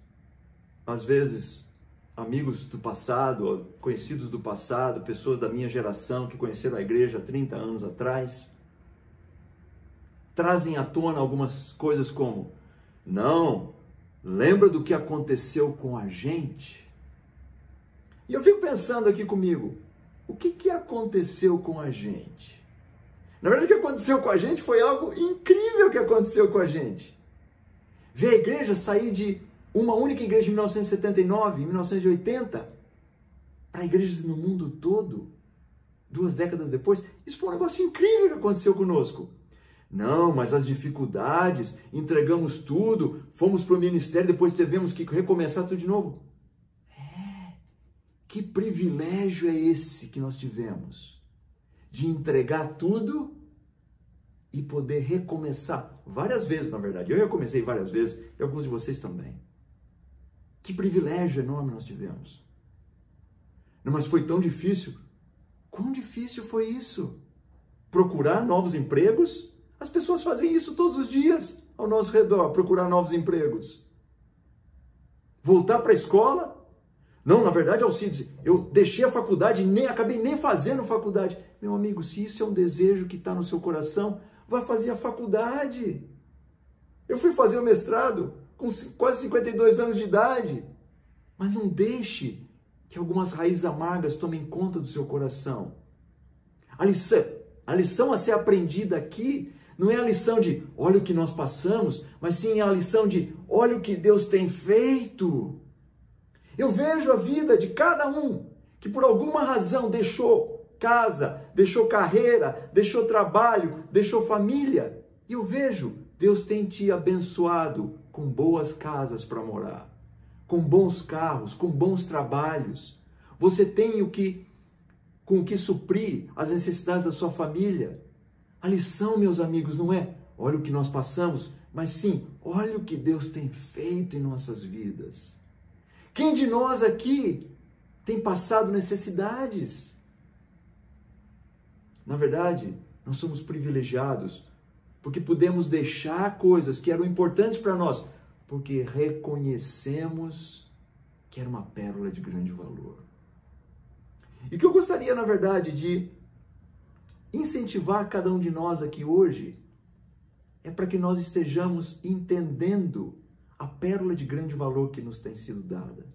às vezes, amigos do passado, conhecidos do passado, pessoas da minha geração que conheceram a igreja há 30 anos atrás, trazem à tona algumas coisas como, não, lembra do que aconteceu com a gente? E eu fico pensando aqui comigo, o que aconteceu com a gente? Na verdade, o que aconteceu com a gente foi algo incrível que aconteceu com a gente. Ver a igreja sair de uma única igreja em 1979, em 1980, para igrejas no mundo todo, 2 décadas depois, isso foi um negócio incrível que aconteceu conosco. Não, mas as dificuldades, entregamos tudo, fomos para o ministério, depois tivemos que recomeçar tudo de novo. Que privilégio é esse que nós tivemos? De entregar tudo e poder recomeçar várias vezes, na verdade. Eu recomecei várias vezes e alguns de vocês também. Que privilégio enorme nós tivemos. Não, mas foi tão difícil. Quão difícil foi isso? Procurar novos empregos? As pessoas fazem isso todos os dias ao nosso redor, procurar novos empregos. Voltar para a escola? Não, na verdade, Alcides, eu deixei a faculdade e acabei nem fazendo faculdade. Meu amigo, se isso é um desejo que está no seu coração, vá fazer a faculdade. Eu fui fazer o mestrado com quase 52 anos de idade. Mas não deixe que algumas raízes amargas tomem conta do seu coração. A lição a ser aprendida aqui não é a lição de olha o que nós passamos, mas sim a lição de olha o que Deus tem feito. Eu vejo a vida de cada um que por alguma razão deixou casa, deixou carreira, deixou trabalho, deixou família. E eu vejo, Deus tem te abençoado com boas casas para morar, com bons carros, com bons trabalhos. Você tem com o que suprir as necessidades da sua família. A lição, meus amigos, não é olha o que nós passamos, mas sim, olha o que Deus tem feito em nossas vidas. Quem de nós aqui tem passado necessidades? Na verdade, nós somos privilegiados porque podemos deixar coisas que eram importantes para nós, porque reconhecemos que era uma pérola de grande valor. E o que eu gostaria, na verdade, de incentivar cada um de nós aqui hoje é para que nós estejamos entendendo a pérola de grande valor que nos tem sido dada.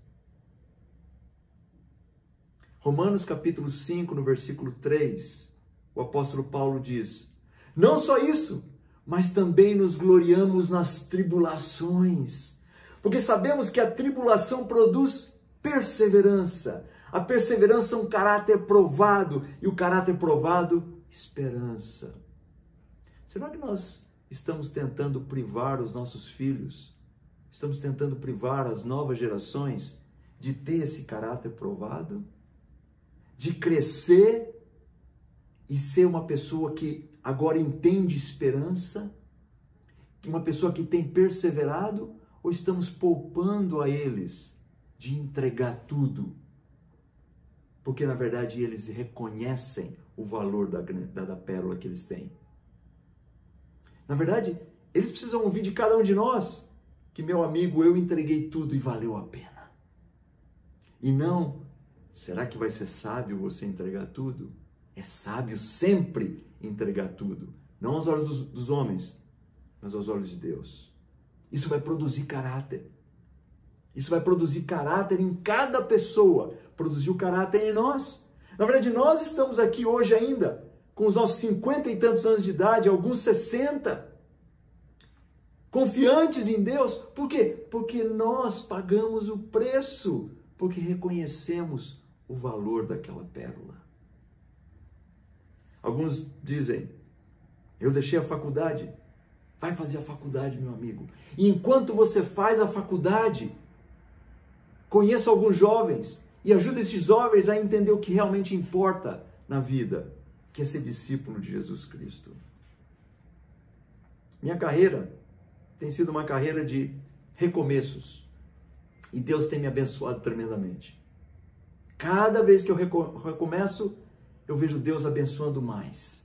Romanos capítulo 5, no versículo 3, o apóstolo Paulo diz: não só isso, mas também nos gloriamos nas tribulações, porque sabemos que a tribulação produz perseverança. A perseverança é um caráter provado, e o caráter provado, esperança. Será que nós estamos tentando privar os nossos filhos, estamos tentando privar as novas gerações de ter esse caráter provado? De crescer e ser uma pessoa que agora entende esperança? Uma pessoa que tem perseverado? Ou estamos poupando a eles de entregar tudo? Porque, na verdade, eles reconhecem o valor da pérola que eles têm. Na verdade, eles precisam ouvir de cada um de nós que, meu amigo, eu entreguei tudo e valeu a pena. E não, será que vai ser sábio você entregar tudo? É sábio sempre entregar tudo. Não aos olhos dos homens, mas aos olhos de Deus. Isso vai produzir caráter. Isso vai produzir caráter em cada pessoa. Produziu caráter em nós. Na verdade, nós estamos aqui hoje ainda, com os nossos 50 e tantos anos de idade, alguns 60, confiantes em Deus. Por quê? Porque nós pagamos o preço, porque reconhecemos o valor daquela pérola. Alguns dizem, eu deixei a faculdade. Vai fazer a faculdade, meu amigo. E enquanto você faz a faculdade, conheça alguns jovens e ajude esses jovens a entender o que realmente importa na vida, que é ser discípulo de Jesus Cristo. Minha carreira tem sido uma carreira de recomeços. E Deus tem me abençoado tremendamente. Cada vez que eu recomeço, eu vejo Deus abençoando mais.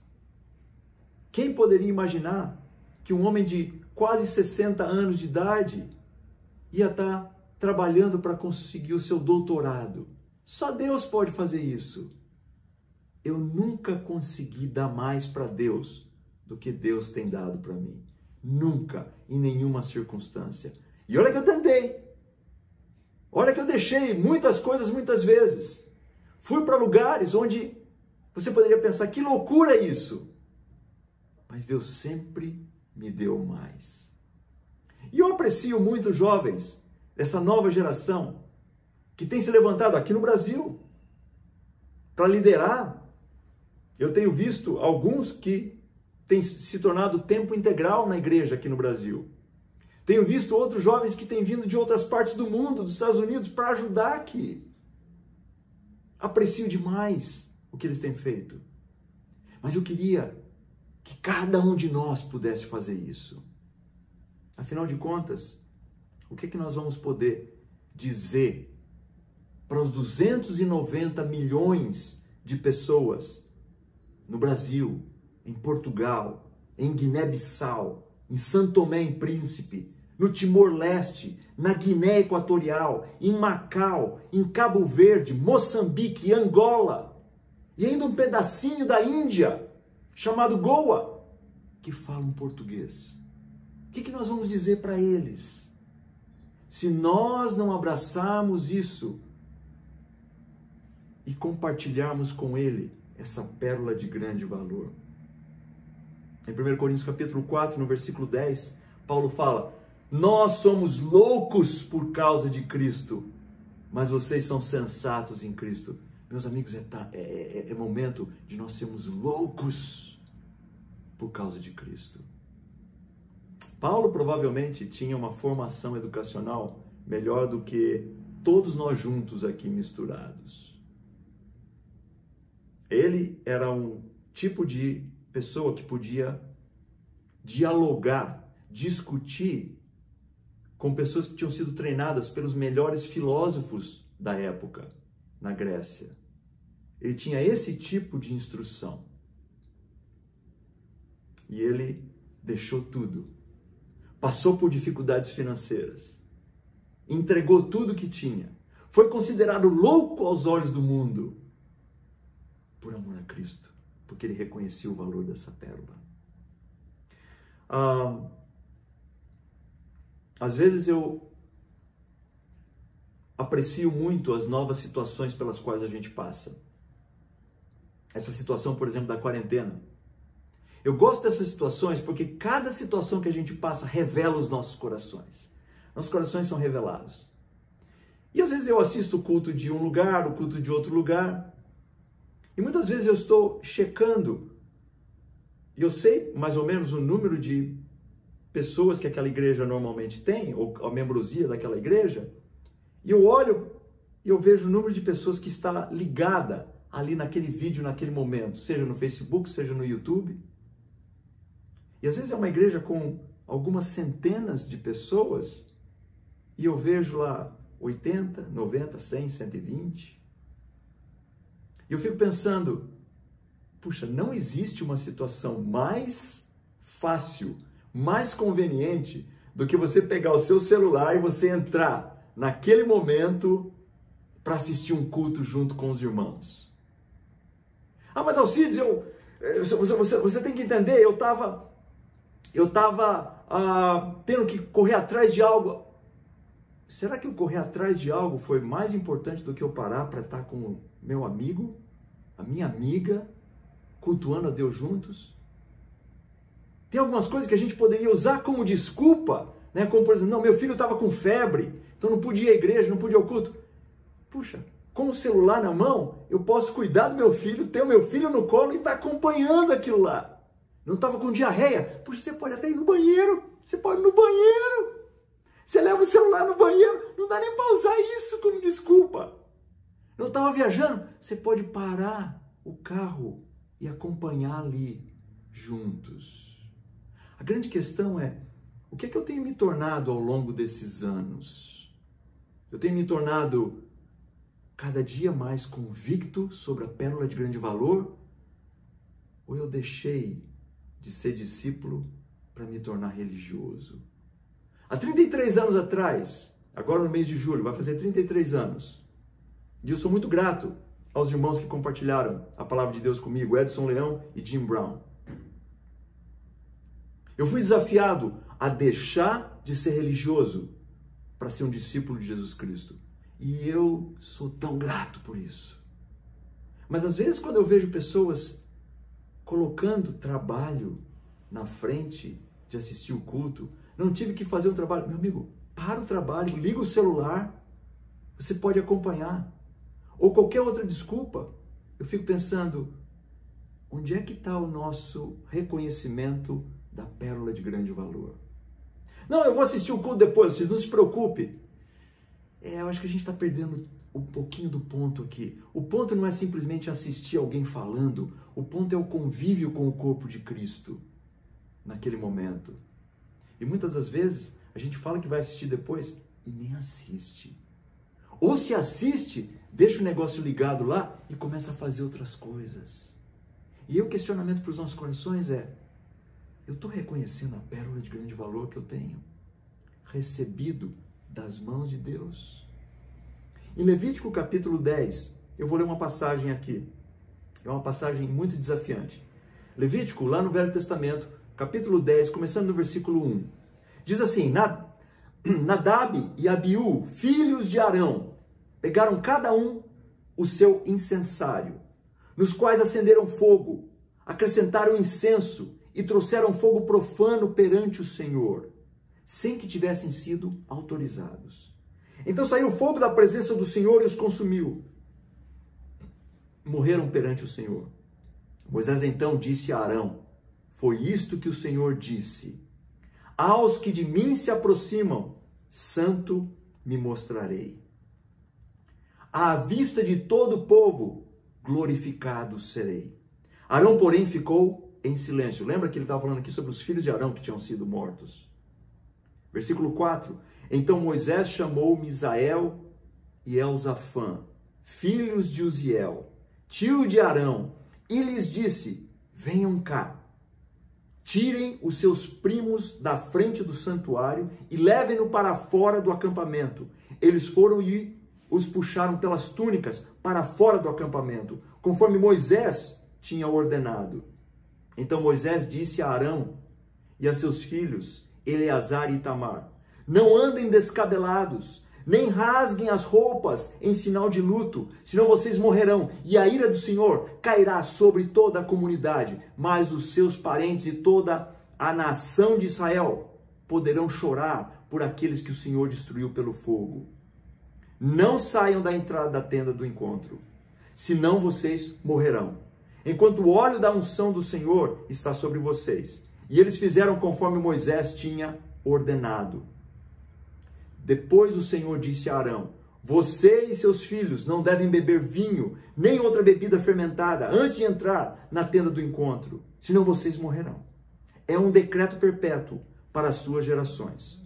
Quem poderia imaginar que um homem de quase 60 anos de idade ia estar trabalhando para conseguir o seu doutorado? Só Deus pode fazer isso. Eu nunca consegui dar mais para Deus do que Deus tem dado para mim. Nunca, em nenhuma circunstância. E olha que eu tentei. Olha que eu deixei muitas coisas muitas vezes. Fui para lugares onde você poderia pensar, que loucura isso. Mas Deus sempre me deu mais. E eu aprecio muito jovens dessa nova geração que tem se levantado aqui no Brasil para liderar. Eu tenho visto alguns que têm se tornado tempo integral na igreja aqui no Brasil. Tenho visto outros jovens que têm vindo de outras partes do mundo, dos Estados Unidos, para ajudar aqui. Aprecio demais o que eles têm feito. Mas eu queria que cada um de nós pudesse fazer isso. Afinal de contas, o que é que nós vamos poder dizer para os 290 milhões de pessoas no Brasil, em Portugal, em Guiné-Bissau, em São Tomé e Príncipe, no Timor-Leste, na Guiné Equatorial, em Macau, em Cabo Verde, Moçambique, Angola, e ainda um pedacinho da Índia, chamado Goa, que falam português. O que nós vamos dizer para eles? Se nós não abraçarmos isso e compartilharmos com ele essa pérola de grande valor. Em 1 Coríntios capítulo 4, no versículo 10, Paulo fala: nós somos loucos por causa de Cristo, mas vocês são sensatos em Cristo. Meus amigos, é momento de nós sermos loucos por causa de Cristo. Paulo provavelmente tinha uma formação educacional melhor do que todos nós juntos aqui misturados. Ele era um tipo de pessoa que podia dialogar, discutir com pessoas que tinham sido treinadas pelos melhores filósofos da época, na Grécia. Ele tinha esse tipo de instrução. E ele deixou tudo. Passou por dificuldades financeiras. Entregou tudo que tinha. Foi considerado louco aos olhos do mundo. Por amor a Cristo. Porque ele reconhecia o valor dessa pérola. Às vezes eu aprecio muito as novas situações pelas quais a gente passa. Essa situação, por exemplo, da quarentena. Eu gosto dessas situações porque cada situação que a gente passa revela os nossos corações. Nossos corações são revelados. E às vezes eu assisto o culto de um lugar, o culto de outro lugar. E muitas vezes eu estou checando. E eu sei mais ou menos o número de pessoas que aquela igreja normalmente tem, ou a membrosia daquela igreja. E eu olho e eu vejo o número de pessoas que está ligada ali naquele vídeo, naquele momento. Seja no Facebook, seja no YouTube. E às vezes é uma igreja com algumas centenas de pessoas e eu vejo lá 80, 90, 100, 120. E eu fico pensando, puxa, não existe uma situação mais fácil, mais conveniente do que você pegar o seu celular e você entrar naquele momento para assistir um culto junto com os irmãos. Ah, mas Alcides, você tem que entender, eu estava tendo que correr atrás de algo. Será que eu correr atrás de algo foi mais importante do que eu parar para estar com o meu amigo, a minha amiga, cultuando a Deus juntos? Tem algumas coisas que a gente poderia usar como desculpa, né? Como, por exemplo, não, meu filho estava com febre, então não podia ir à igreja, não podia ir ao culto. Puxa, com o celular na mão, eu posso cuidar do meu filho, ter o meu filho no colo e estar acompanhando aquilo lá. Não estava com diarreia? Puxa, você pode até ir no banheiro. Você pode ir no banheiro. Você leva o celular no banheiro. Não dá nem para usar isso como desculpa. Não estava viajando? Você pode parar o carro e acompanhar ali juntos. A grande questão é, o que é que eu tenho me tornado ao longo desses anos? Eu tenho me tornado cada dia mais convicto sobre a pérola de grande valor? Ou eu deixei de ser discípulo para me tornar religioso? Há 33 anos atrás, agora no mês de julho, vai fazer 33 anos. E eu sou muito grato aos irmãos que compartilharam a palavra de Deus comigo, Edson Leão e Jim Brown. Eu fui desafiado a deixar de ser religioso para ser um discípulo de Jesus Cristo. E eu sou tão grato por isso. Mas às vezes quando eu vejo pessoas colocando trabalho na frente de assistir o culto, não tive que fazer um trabalho. Meu amigo, para o trabalho, liga o celular, você pode acompanhar. Ou qualquer outra desculpa. Eu fico pensando, onde é que está o nosso reconhecimento da pérola de grande valor? Não, eu vou assistir o culto depois, vocês não se preocupem. Eu acho que a gente está perdendo um pouquinho do ponto aqui. O ponto não é simplesmente assistir alguém falando, o ponto é o convívio com o corpo de Cristo naquele momento. E muitas das vezes a gente fala que vai assistir depois e nem assiste. Ou se assiste, deixa o negócio ligado lá e começa a fazer outras coisas. E aí o questionamento para os nossos corações é: eu estou reconhecendo a pérola de grande valor que eu tenho, recebido das mãos de Deus? Em Levítico capítulo 10, eu vou ler uma passagem aqui. É uma passagem muito desafiante. Levítico, lá no Velho Testamento, capítulo 10, começando no versículo 1. Diz assim: Nadab e Abiú, filhos de Arão, pegaram cada um o seu incensário, nos quais acenderam fogo, acrescentaram incenso e trouxeram fogo profano perante o Senhor, sem que tivessem sido autorizados. Então saiu fogo da presença do Senhor e os consumiu. Morreram perante o Senhor. Moisés então disse a Arão: foi isto que o Senhor disse: aos que de mim se aproximam, santo me mostrarei. À vista de todo o povo, glorificado serei. Arão, porém, ficou em silêncio. Lembra que ele estava falando aqui sobre os filhos de Arão que tinham sido mortos? Versículo 4. Então Moisés chamou Misael e Elzafã, filhos de Uziel, tio de Arão, e lhes disse: venham cá. Tirem os seus primos da frente do santuário e levem-no para fora do acampamento. Eles foram e os puxaram pelas túnicas para fora do acampamento, conforme Moisés tinha ordenado. Então Moisés disse a Arão e a seus filhos, Eleazar e Itamar: não andem descabelados, nem rasguem as roupas em sinal de luto, senão vocês morrerão, e a ira do Senhor cairá sobre toda a comunidade, mas os seus parentes e toda a nação de Israel poderão chorar por aqueles que o Senhor destruiu pelo fogo. Não saiam da entrada da tenda do encontro, senão vocês morrerão, enquanto o óleo da unção do Senhor está sobre vocês. E eles fizeram conforme Moisés tinha ordenado. Depois o Senhor disse a Arão: você e seus filhos não devem beber vinho, nem outra bebida fermentada, antes de entrar na tenda do encontro, senão vocês morrerão. É um decreto perpétuo para as suas gerações.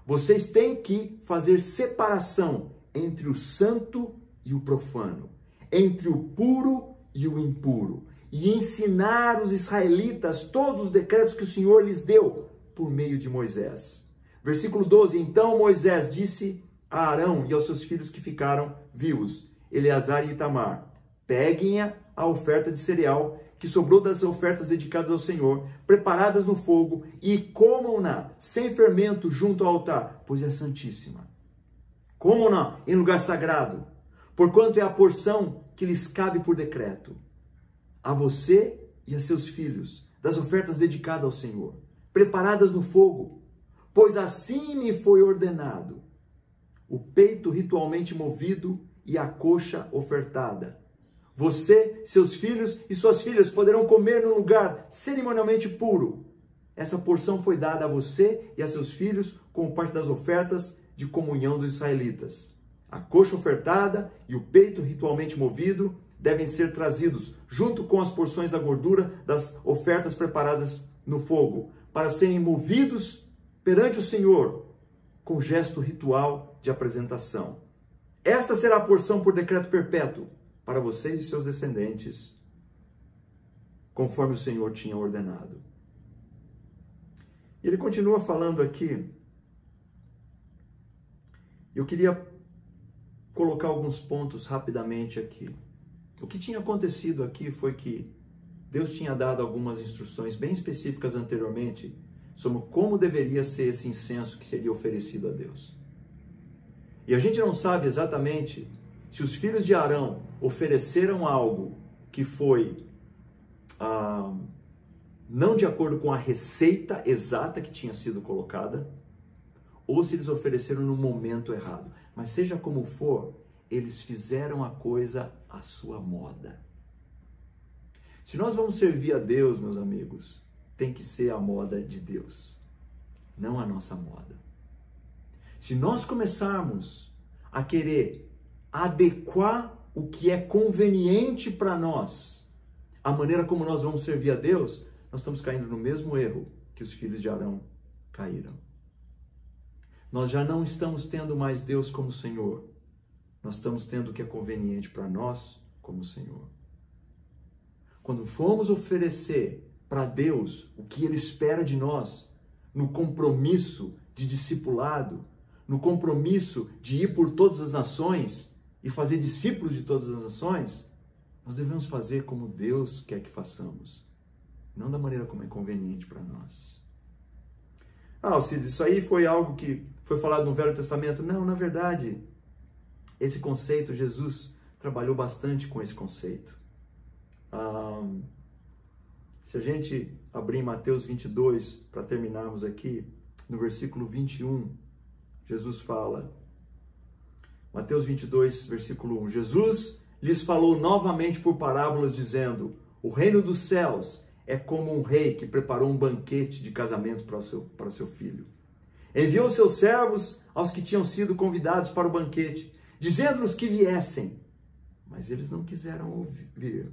Vocês têm que fazer separação entre o santo e o profano, entre o puro e o impuro, e ensinar os israelitas todos os decretos que o Senhor lhes deu por meio de Moisés. Versículo 12, então Moisés disse a Arão e aos seus filhos que ficaram vivos, Eleazar e Itamar: peguem a oferta de cereal que sobrou das ofertas dedicadas ao Senhor, preparadas no fogo, e comam-na sem fermento junto ao altar, pois é santíssima. Comam-na em lugar sagrado, porquanto é a porção que lhes cabe por decreto. A você e a seus filhos, das ofertas dedicadas ao Senhor, preparadas no fogo, pois assim me foi ordenado. O peito ritualmente movido e a coxa ofertada. Você, seus filhos e suas filhas poderão comer num lugar cerimonialmente puro. Essa porção foi dada a você e a seus filhos como parte das ofertas de comunhão dos israelitas. A coxa ofertada e o peito ritualmente movido devem ser trazidos junto com as porções da gordura das ofertas preparadas no fogo, para serem movidos perante o Senhor com gesto ritual de apresentação. Esta será a porção por decreto perpétuo para vocês e seus descendentes, conforme o Senhor tinha ordenado. E ele continua falando aqui. Eu queria colocar alguns pontos rapidamente aqui. O que tinha acontecido aqui foi que Deus tinha dado algumas instruções bem específicas anteriormente sobre como deveria ser esse incenso que seria oferecido a Deus. E a gente não sabe exatamente se os filhos de Arão ofereceram algo que foi não de acordo com a receita exata que tinha sido colocada, ou se eles ofereceram no momento errado. Mas seja como for, eles fizeram a coisa à sua moda. Se nós vamos servir a Deus, meus amigos, tem que ser a moda de Deus, não a nossa moda. Se nós começarmos a querer adequar o que é conveniente para nós, a maneira como nós vamos servir a Deus, nós estamos caindo no mesmo erro que os filhos de Arão caíram. Nós já não estamos tendo mais Deus como Senhor. nós estamos tendo o que é conveniente para nós como Senhor. Quando formos oferecer para Deus o que Ele espera de nós, no compromisso de discipulado, no compromisso de ir por todas as nações e fazer discípulos de todas as nações, nós devemos fazer como Deus quer que façamos, não da maneira como é conveniente para nós. Alcides, isso aí foi algo que foi falado no Velho Testamento? Não, na verdade, esse conceito, Jesus trabalhou bastante com esse conceito. Se a gente abrir em Mateus 22, para terminarmos aqui, no versículo 21, Jesus fala, Mateus 22, versículo 1, Jesus lhes falou novamente por parábolas, dizendo, o reino dos céus é como um rei que preparou um banquete de casamento para seu filho. Enviou seus servos aos que tinham sido convidados para o banquete, dizendo-lhes que viessem, mas eles não quiseram vir.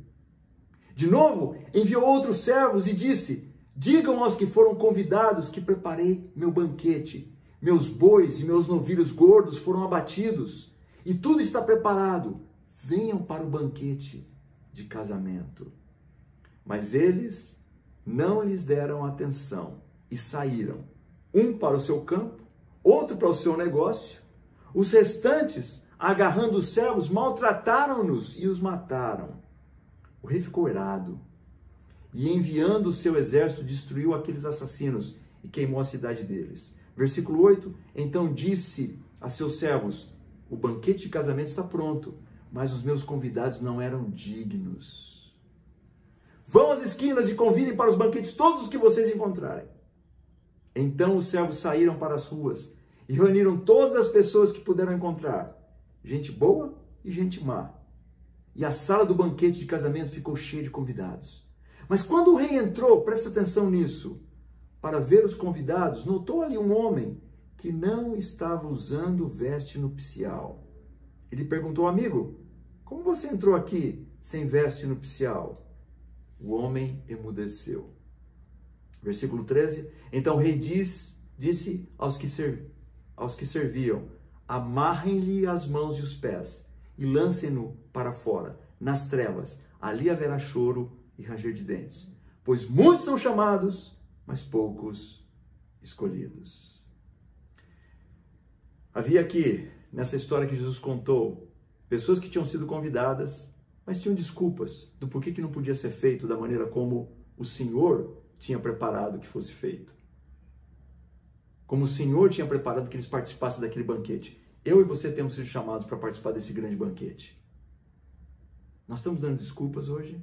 De novo, enviou outros servos e disse, digam aos que foram convidados que preparei meu banquete. Meus bois e meus novilhos gordos foram abatidos e tudo está preparado. Venham para o banquete de casamento. Mas eles não lhes deram atenção e saíram, um para o seu campo, outro para o seu negócio. Os restantes, agarrando os servos, maltrataram-nos e os mataram. O rei ficou irado e, enviando o seu exército, destruiu aqueles assassinos e queimou a cidade deles. Versículo 8, então disse a seus servos, o banquete de casamento está pronto, mas os meus convidados não eram dignos. Vão às esquinas e convidem para os banquetes todos os que vocês encontrarem. Então os servos saíram para as ruas e reuniram todas as pessoas que puderam encontrar, gente boa e gente má. E a sala do banquete de casamento ficou cheia de convidados. Mas quando o rei entrou, presta atenção nisso, para ver os convidados, notou ali um homem que não estava usando veste nupcial. Ele perguntou, amigo, como você entrou aqui sem veste nupcial? O homem emudeceu. Versículo 13, então o rei disse aos que serviam, amarrem-lhe as mãos e os pés e lancem-no para fora, nas trevas. Ali haverá choro e ranger de dentes, pois muitos são chamados, mas poucos escolhidos. Havia aqui, nessa história que Jesus contou, pessoas que tinham sido convidadas, mas tinham desculpas do porquê que não podia ser feito da maneira como o Senhor tinha preparado que fosse feito. Como o Senhor tinha preparado que eles participassem daquele banquete. Eu e você temos sido chamados para participar desse grande banquete. Nós estamos dando desculpas hoje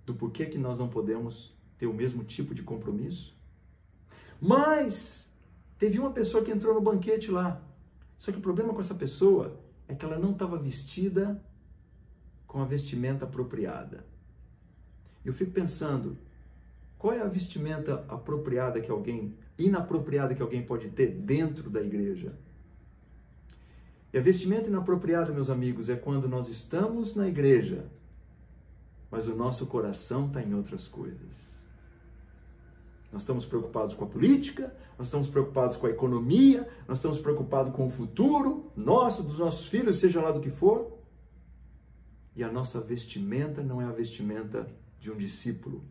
do porquê que nós não podemos ter o mesmo tipo de compromisso. Mas teve uma pessoa que entrou no banquete lá. Só que o problema com essa pessoa é que ela não estava vestida com a vestimenta apropriada. Eu fico pensando, qual é a vestimenta apropriada que inapropriada que alguém pode ter dentro da igreja? E a vestimenta inapropriada, meus amigos, é quando nós estamos na igreja, mas o nosso coração está em outras coisas. Nós estamos preocupados com a política, nós estamos preocupados com a economia, nós estamos preocupados com o futuro nosso, dos nossos filhos, seja lá do que for. E a nossa vestimenta não é a vestimenta de um discípulo,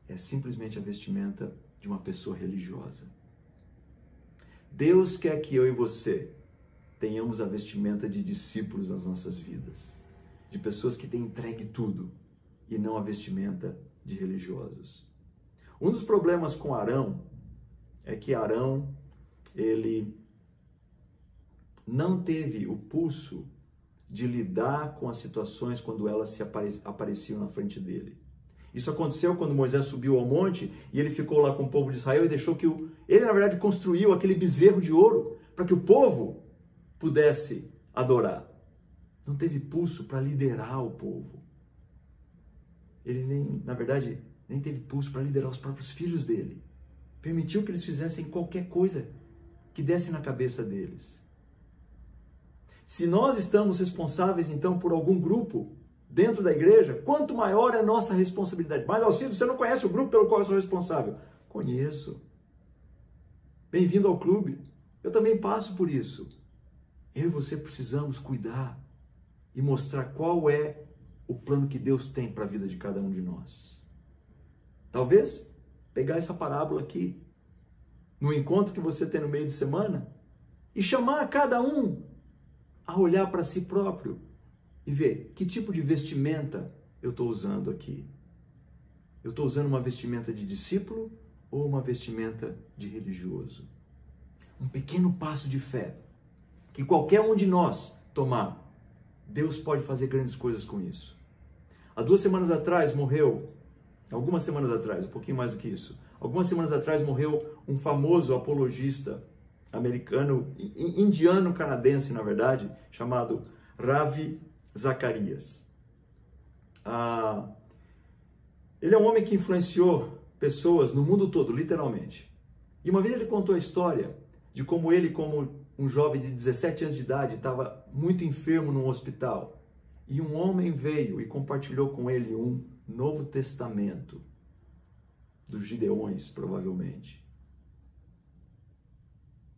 é simplesmente a vestimenta de uma pessoa religiosa. Deus quer que eu e você tenhamos a vestimenta de discípulos nas nossas vidas, de pessoas que têm entregue tudo, e não a vestimenta de religiosos. Um dos problemas com Arão é que Arão, ele não teve o pulso de lidar com as situações quando elas se apareciam na frente dele. Isso aconteceu quando Moisés subiu ao monte e ele ficou lá com o povo de Israel e deixou que ele, na verdade, construiu aquele bezerro de ouro para que o povo pudesse adorar. Não teve pulso para liderar o povo. Ele na verdade, nem teve pulso para liderar os próprios filhos dele. Permitiu que eles fizessem qualquer coisa que desse na cabeça deles. Se nós estamos responsáveis, então, por algum grupo dentro da igreja, quanto maior é a nossa responsabilidade. Mas, Alcides, você não conhece o grupo pelo qual eu sou responsável? Conheço. Bem-vindo ao clube. Eu também passo por isso. Eu e você precisamos cuidar e mostrar qual é o plano que Deus tem para a vida de cada um de nós. Talvez pegar essa parábola aqui, no encontro que você tem no meio de semana, e chamar cada um a olhar para si próprio e ver que tipo de vestimenta eu estou usando aqui. Eu estou usando uma vestimenta de discípulo ou uma vestimenta de religioso? Um pequeno passo de fé que qualquer um de nós tomar, Deus pode fazer grandes coisas com isso. Há 2 semanas atrás morreu, algumas semanas atrás, um pouquinho mais do que isso, algumas semanas atrás morreu um famoso apologista americano, indiano-canadense, na verdade, chamado Ravi Zacharias. Ele é um homem que influenciou pessoas no mundo todo, literalmente. E uma vez ele contou a história de como ele, como um jovem de 17 anos de idade, estava muito enfermo num hospital. E um homem veio e compartilhou com ele um Novo Testamento, dos Gideões, provavelmente.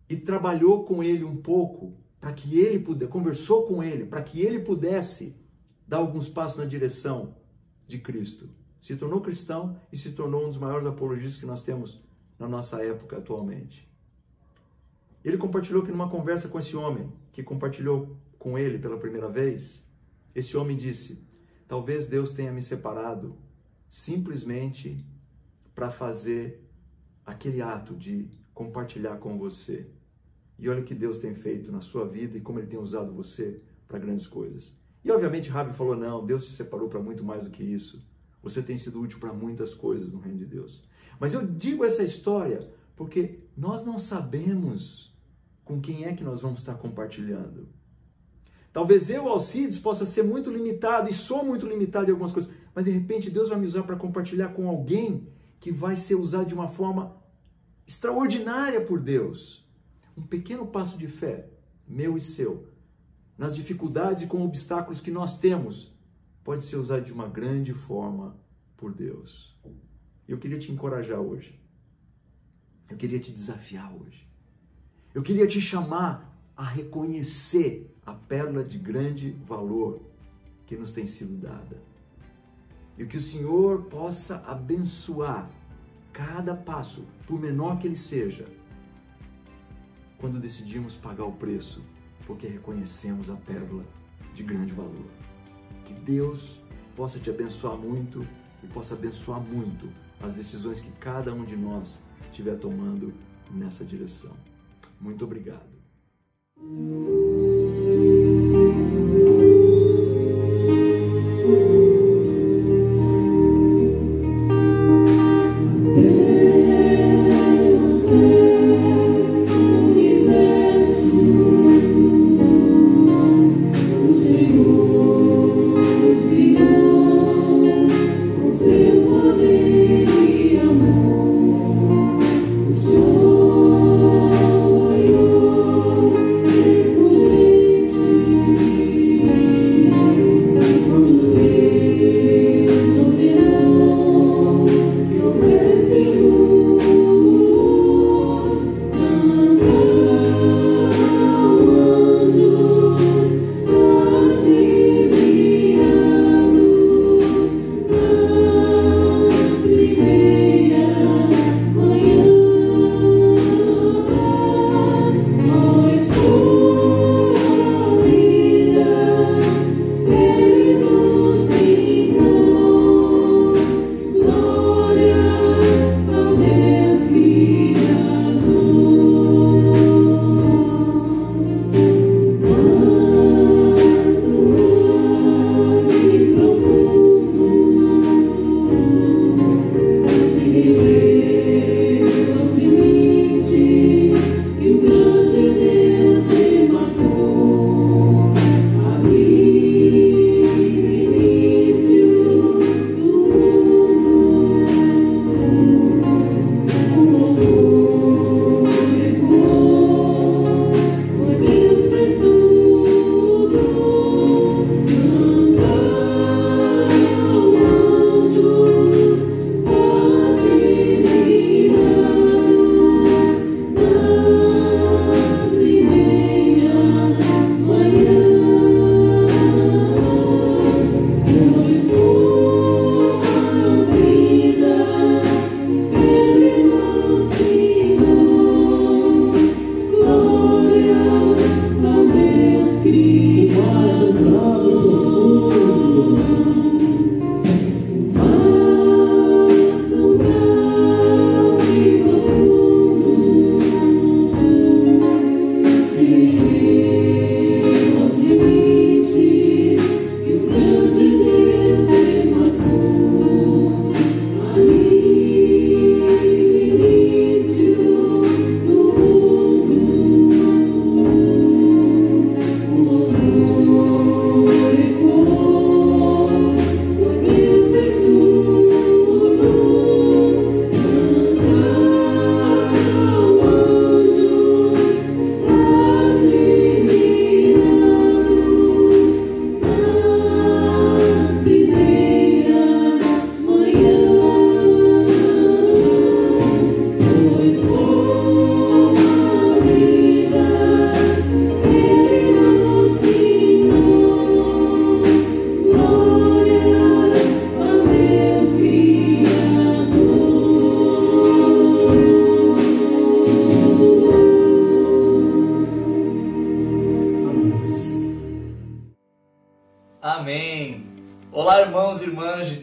E trabalhou com ele um pouco, para que ele pudesse, conversou com ele, para que ele pudesse dar alguns passos na direção de Cristo. Se tornou cristão e se tornou um dos maiores apologistas que nós temos na nossa época atualmente. Ele compartilhou que numa conversa com esse homem, que compartilhou com ele pela primeira vez, esse homem disse: talvez Deus tenha me separado simplesmente para fazer aquele ato de compartilhar com você. E olha o que Deus tem feito na sua vida e como Ele tem usado você para grandes coisas. E obviamente Rabi falou: não, Deus te separou para muito mais do que isso. Você tem sido útil para muitas coisas no reino de Deus. Mas eu digo essa história porque nós não sabemos com quem é que nós vamos estar compartilhando. Talvez eu, Alcides, possa ser muito limitado, e sou muito limitado em algumas coisas, mas de repente Deus vai me usar para compartilhar com alguém que vai ser usado de uma forma extraordinária por Deus. Um pequeno passo de fé, meu e seu, nas dificuldades e com obstáculos que nós temos, pode ser usado de uma grande forma por Deus. Eu queria te encorajar hoje. Eu queria te desafiar hoje. Eu queria te chamar a reconhecer a pérola de grande valor que nos tem sido dada. E que o Senhor possa abençoar cada passo, por menor que ele seja, quando decidimos pagar o preço, porque reconhecemos a pérola de grande valor. Que Deus possa te abençoar muito e possa abençoar muito as decisões que cada um de nós estiver tomando nessa direção. Muito obrigado. Fugir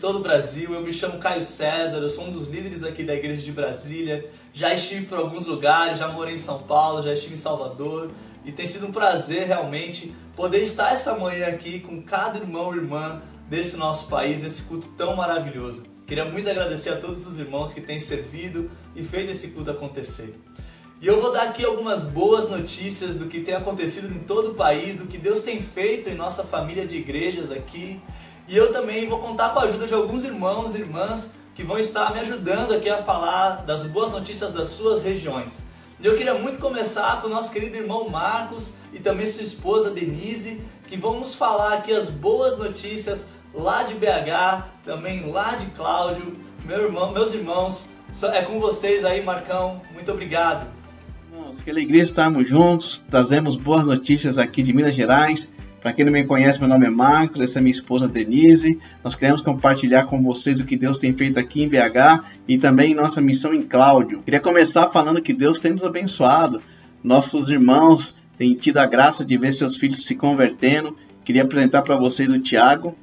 todo o Brasil. Eu me chamo Caio César, eu sou um dos líderes aqui da Igreja de Brasília. Já estive por alguns lugares, já morei em São Paulo, já estive em Salvador. E tem sido um prazer realmente poder estar essa manhã aqui com cada irmão e irmã desse nosso país, nesse culto tão maravilhoso. Queria muito agradecer a todos os irmãos que têm servido e feito esse culto acontecer. E eu vou dar aqui algumas boas notícias do que tem acontecido em todo o país, do que Deus tem feito em nossa família de igrejas aqui. E eu também vou contar com a ajuda de alguns irmãos e irmãs que vão estar me ajudando aqui a falar das boas notícias das suas regiões. E eu queria muito começar com o nosso querido irmão Marcos e também sua esposa Denise, que vão nos falar aqui as boas notícias lá de BH, também lá de Cláudio. Meus irmãos, é com vocês aí, Marcão. Muito obrigado. Irmãos, que alegria estarmos juntos, trazemos boas notícias aqui de Minas Gerais. Para quem não me conhece, meu nome é Marcos, essa é minha esposa Denise. Nós queremos compartilhar com vocês o que Deus tem feito aqui em BH e também nossa missão em Cláudio. Queria começar falando que Deus tem nos abençoado. Nossos irmãos têm tido a graça de ver seus filhos se convertendo. Queria apresentar para vocês o Tiago.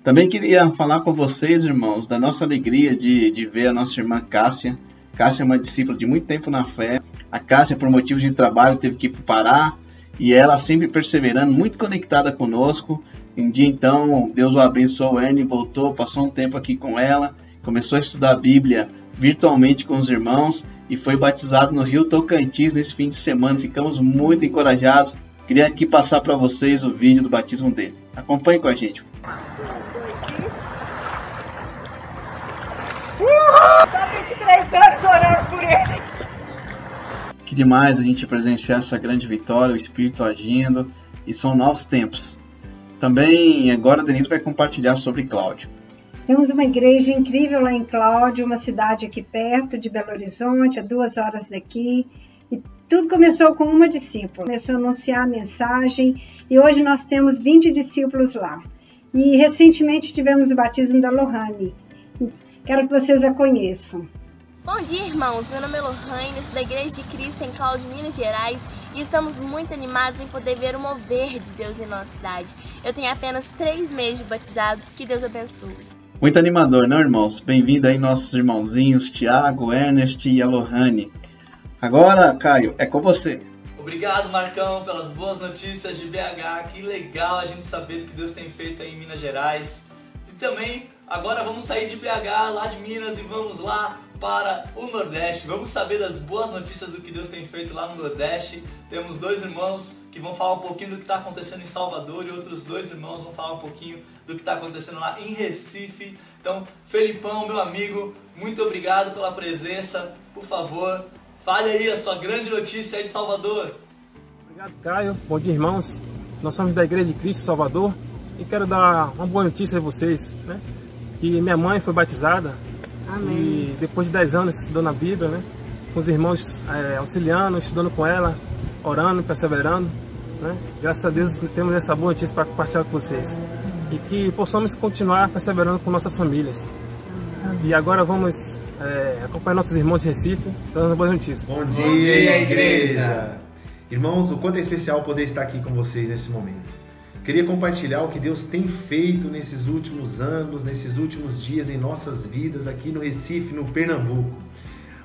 Também queria falar com vocês, irmãos, da nossa alegria de ver a nossa irmã Cássia. Cássia é uma discípula de muito tempo na fé. A Cássia, por motivos de trabalho, teve que ir para o Pará. E ela sempre perseverando, muito conectada conosco. Um dia então, Deus o abençoou, Anne voltou, passou um tempo aqui com ela. Começou a estudar a Bíblia virtualmente com os irmãos. E foi batizado no Rio Tocantins nesse fim de semana. Ficamos muito encorajados. Queria aqui passar para vocês o vídeo do batismo dele. Acompanhe com a gente. Só 23 anos orando por ele. Que demais a gente presenciar essa grande vitória, o Espírito agindo, e são novos tempos. Também agora a Denise vai compartilhar sobre Cláudio. Temos uma igreja incrível lá em Cláudio, uma cidade aqui perto de Belo Horizonte, a 2 horas daqui. E tudo começou com uma discípula. Começou a anunciar a mensagem e hoje nós temos 20 discípulos lá. E recentemente tivemos o batismo da Lohane. Quero que vocês a conheçam. Bom dia, irmãos. Meu nome é Lohane, eu sou da Igreja de Cristo em Cláudio, Minas Gerais, e estamos muito animados em poder ver o mover de Deus em nossa cidade. Eu tenho apenas 3 meses de batizado. Que Deus abençoe. Muito animador, não, irmãos? Bem-vindo aí nossos irmãozinhos, Tiago, Ernest e a Lohane. Agora, Caio, é com você. Obrigado, Marcão, pelas boas notícias de BH. Que legal a gente saber do que Deus tem feito aí em Minas Gerais. E também, agora vamos sair de BH, lá de Minas, e vamos lá para o Nordeste. Vamos saber das boas notícias do que Deus tem feito lá no Nordeste. Temos 2 irmãos que vão falar um pouquinho do que está acontecendo em Salvador e outros 2 irmãos vão falar um pouquinho do que está acontecendo lá em Recife. Então, Felipão, meu amigo, muito obrigado pela presença. Por favor, fale aí a sua grande notícia aí de Salvador. Obrigado, Caio. Bom dia, irmãos. Nós somos da Igreja de Cristo Salvador e quero dar uma boa notícia a vocês, né? Que minha mãe foi batizada. Amém. E depois de 10 anos estudando a Bíblia, né? Com os irmãos auxiliando, estudando com ela, orando, perseverando, né? Graças a Deus temos essa boa notícia para compartilhar com vocês. E que possamos continuar perseverando com nossas famílias. E agora vamos acompanhar nossos irmãos de Recife, dando boas notícias. Bom dia, igreja! Irmãos, o quanto é especial poder estar aqui com vocês nesse momento. Queria compartilhar o que Deus tem feito nesses últimos anos, nesses últimos dias em nossas vidas aqui no Recife, no Pernambuco.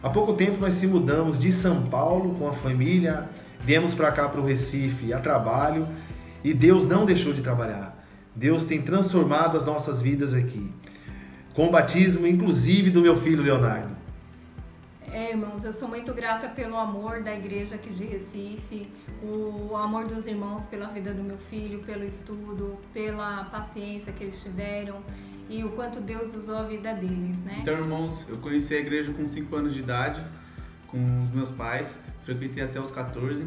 Há pouco tempo nós se mudamos de São Paulo com a família, viemos para cá para o Recife a trabalho e Deus não deixou de trabalhar. Deus tem transformado as nossas vidas aqui, com o batismo inclusive do meu filho Leonardo. Irmãos, eu sou muito grata pelo amor da igreja aqui de Recife, o amor dos irmãos pela vida do meu filho, pelo estudo, pela paciência que eles tiveram e o quanto Deus usou a vida deles, né? Então, irmãos, eu conheci a igreja com 5 anos de idade, com os meus pais, frequentei até os 14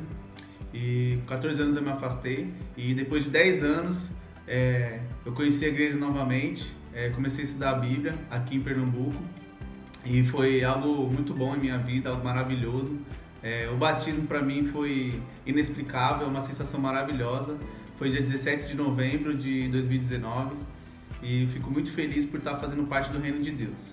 e com 14 anos eu me afastei e depois de 10 anos eu conheci a igreja novamente, comecei a estudar a Bíblia aqui em Pernambuco. E foi algo muito bom em minha vida, algo maravilhoso. O batismo para mim foi inexplicável, uma sensação maravilhosa. Foi dia 17 de novembro de 2019 e fico muito feliz por estar fazendo parte do reino de Deus.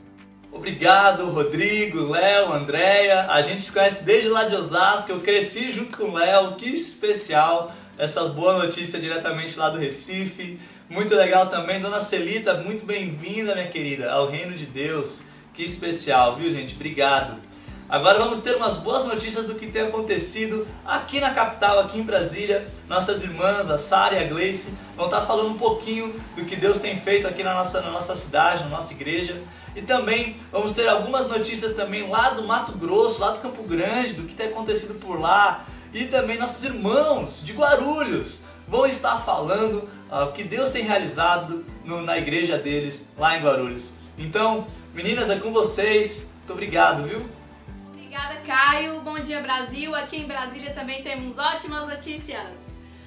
Obrigado, Rodrigo, Léo, Andréia. A gente se conhece desde lá de Osasco, eu cresci junto com o Léo, que especial essa boa notícia diretamente lá do Recife. Muito legal também. Dona Celita, muito bem-vinda, minha querida, ao Reino de Deus. Que especial, viu, gente? Obrigado. Agora vamos ter umas boas notícias do que tem acontecido aqui na capital, aqui em Brasília. Nossas irmãs, a Sara e a Gleice, vão estar falando um pouquinho do que Deus tem feito aqui na nossa cidade, na nossa igreja. E também vamos ter algumas notícias também lá do Mato Grosso, lá do Campo Grande, do que tem acontecido por lá. E também nossos irmãos de Guarulhos vão estar falando o que Deus tem realizado na igreja deles lá em Guarulhos. Então, meninas, é com vocês. Muito obrigado, viu? Obrigada, Caio. Bom dia, Brasil. Aqui em Brasília também temos ótimas notícias.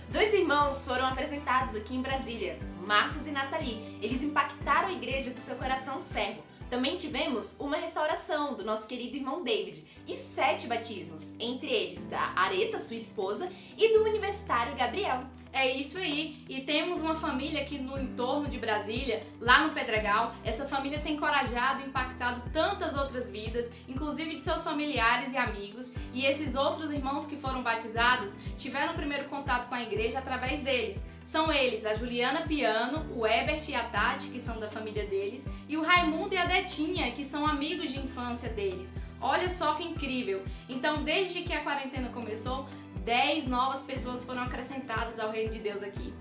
2 irmãos foram apresentados aqui em Brasília, Marcos e Nathalie. Eles impactaram a igreja com seu coração servo. Também tivemos uma restauração do nosso querido irmão David e 7 batismos, entre eles da Areta, sua esposa, e do universitário Gabriel. É isso aí, e temos uma família aqui no entorno de Brasília, lá no Pedregal. Essa família tem encorajado e impactado tantas outras vidas, inclusive de seus familiares e amigos, e esses outros irmãos que foram batizados tiveram o primeiro contato com a igreja através deles. São eles a Juliana Piano, o Ebert e a Tati, que são da família deles, e o Raimundo e a Detinha, que são amigos de infância deles. Olha só que incrível! Então, desde que a quarentena começou, 10 novas pessoas foram acrescentadas ao Reino de Deus aqui.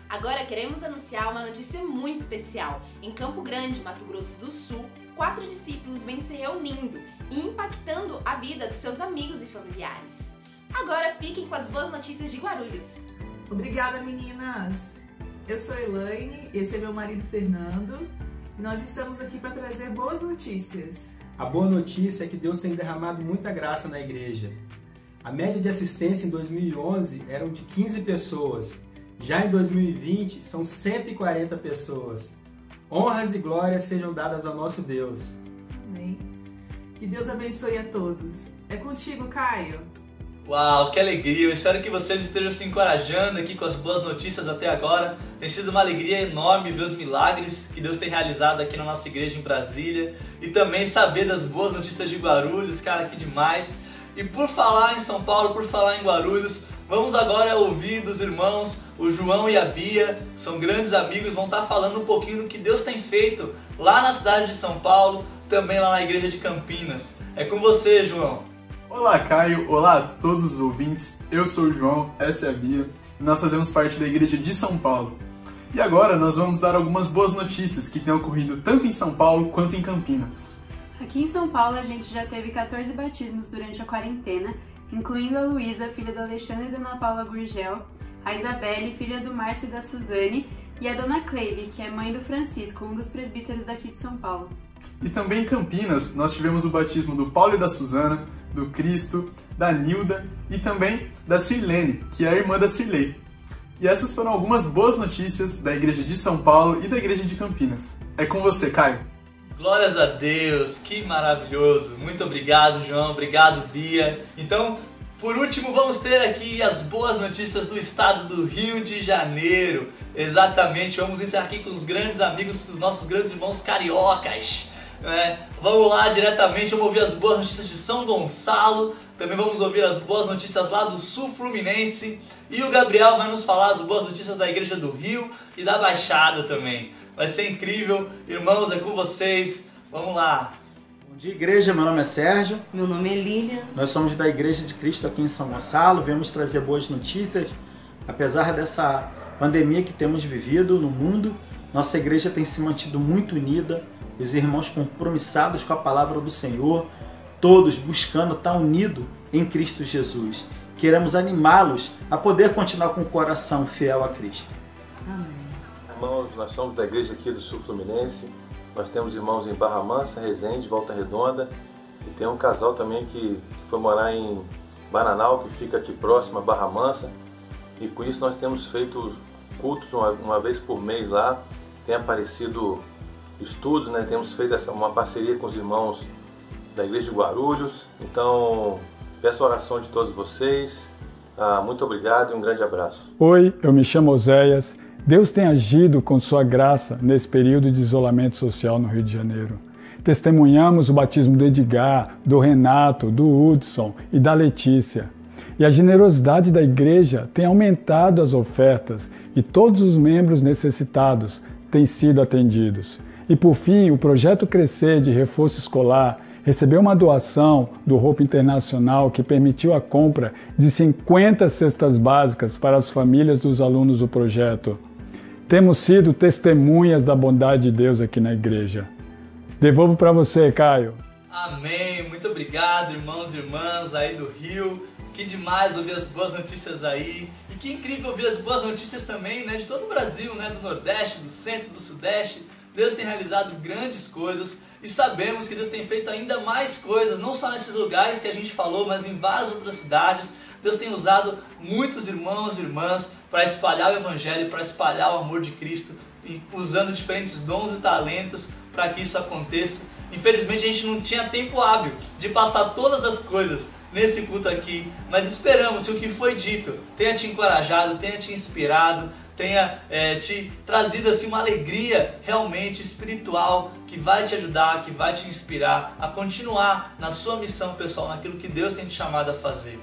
Agora queremos anunciar uma notícia muito especial. Em Campo Grande, Mato Grosso do Sul, 4 discípulos vêm se reunindo e impactando a vida de seus amigos e familiares. Agora fiquem com as boas notícias de Guarulhos. Obrigada, meninas! Eu sou Elaine, esse é meu marido Fernando e nós estamos aqui para trazer boas notícias. A boa notícia é que Deus tem derramado muita graça na igreja. A média de assistência em 2011 eram de 15 pessoas. Já em 2020 são 140 pessoas. Honras e glórias sejam dadas ao nosso Deus. Amém. Que Deus abençoe a todos. É contigo, Caio. Uau, que alegria! Eu espero que vocês estejam se encorajando aqui com as boas notícias até agora. Tem sido uma alegria enorme ver os milagres que Deus tem realizado aqui na nossa igreja em Brasília e também saber das boas notícias de Guarulhos, cara, que demais! E por falar em São Paulo, por falar em Guarulhos, vamos agora ouvir dos irmãos, o João e a Bia, são grandes amigos, vão estar falando um pouquinho do que Deus tem feito lá na cidade de São Paulo, também lá na igreja de Campinas. É com você, João. Olá, Caio. Olá a todos os ouvintes. Eu sou o João, essa é a Bia, e nós fazemos parte da igreja de São Paulo. E agora nós vamos dar algumas boas notícias que têm ocorrido tanto em São Paulo quanto em Campinas. Aqui em São Paulo a gente já teve 14 batismos durante a quarentena, incluindo a Luísa, filha do Alexandre e da Ana Paula Gurgel, a Isabelle, filha do Márcio e da Suzane, e a Dona Cleve, que é mãe do Francisco, um dos presbíteros daqui de São Paulo. E também em Campinas nós tivemos o batismo do Paulo e da Suzana, do Cristo, da Nilda e também da Sirlene, que é a irmã da Sirlei. E essas foram algumas boas notícias da igreja de São Paulo e da igreja de Campinas. É com você, Caio. Glórias a Deus, que maravilhoso. Muito obrigado, João, obrigado, Bia. Então, por último, vamos ter aqui as boas notícias do estado do Rio de Janeiro. Exatamente, vamos encerrar aqui com os grandes amigos, os nossos grandes irmãos cariocas. Vamos lá diretamente, vamos ouvir as boas notícias de São Gonçalo. Também vamos ouvir as boas notícias lá do Sul Fluminense. E o Gabriel vai nos falar as boas notícias da Igreja do Rio e da Baixada também. Vai ser incrível. Irmãos, é com vocês. Vamos lá. Bom dia, igreja. Meu nome é Sérgio. Meu nome é Lilian. Nós somos da Igreja de Cristo aqui em São Gonçalo. Viemos trazer boas notícias. Apesar dessa pandemia que temos vivido no mundo, nossa igreja tem se mantido muito unida. Os irmãos compromissados com a palavra do Senhor, todos buscando estar unidos em Cristo Jesus. Queremos animá-los a poder continuar com o coração fiel a Cristo. Amém. Irmãos, nós somos da igreja aqui do Sul Fluminense. Nós temos irmãos em Barra Mansa, Resende, Volta Redonda. E tem um casal também que foi morar em Bananal, que fica aqui próximo a Barra Mansa. E com isso nós temos feito cultos uma vez por mês lá. Tem aparecido estudos, né? Temos feito uma parceria com os irmãos da igreja de Guarulhos. Então, peço a oração de todos vocês. Muito obrigado e um grande abraço. Oi, eu me chamo Oséias. Deus tem agido com sua graça nesse período de isolamento social no Rio de Janeiro. Testemunhamos o batismo do Edgar, do Renato, do Hudson e da Letícia. E a generosidade da igreja tem aumentado as ofertas e todos os membros necessitados têm sido atendidos. E por fim, o projeto Crescer de reforço escolar recebeu uma doação do Hope Internacional que permitiu a compra de 50 cestas básicas para as famílias dos alunos do projeto. Temos sido testemunhas da bondade de Deus aqui na igreja. Devolvo para você, Caio. Amém. Muito obrigado, irmãos e irmãs aí do Rio. Que demais ouvir as boas notícias aí. E que incrível ouvir as boas notícias também, né, de todo o Brasil, né, do Nordeste, do Centro, do Sudeste. Deus tem realizado grandes coisas e sabemos que Deus tem feito ainda mais coisas, não só nesses lugares que a gente falou, mas em várias outras cidades. Deus tem usado muitos irmãos e irmãs para espalhar o Evangelho, para espalhar o amor de Cristo, usando diferentes dons e talentos para que isso aconteça. Infelizmente a gente não tinha tempo hábil de passar todas as coisas nesse culto aqui, mas esperamos que o que foi dito tenha te encorajado, tenha te inspirado, tenha te trazido assim uma alegria realmente espiritual que vai te ajudar, que vai te inspirar a continuar na sua missão pessoal, naquilo que Deus tem te chamado a fazer.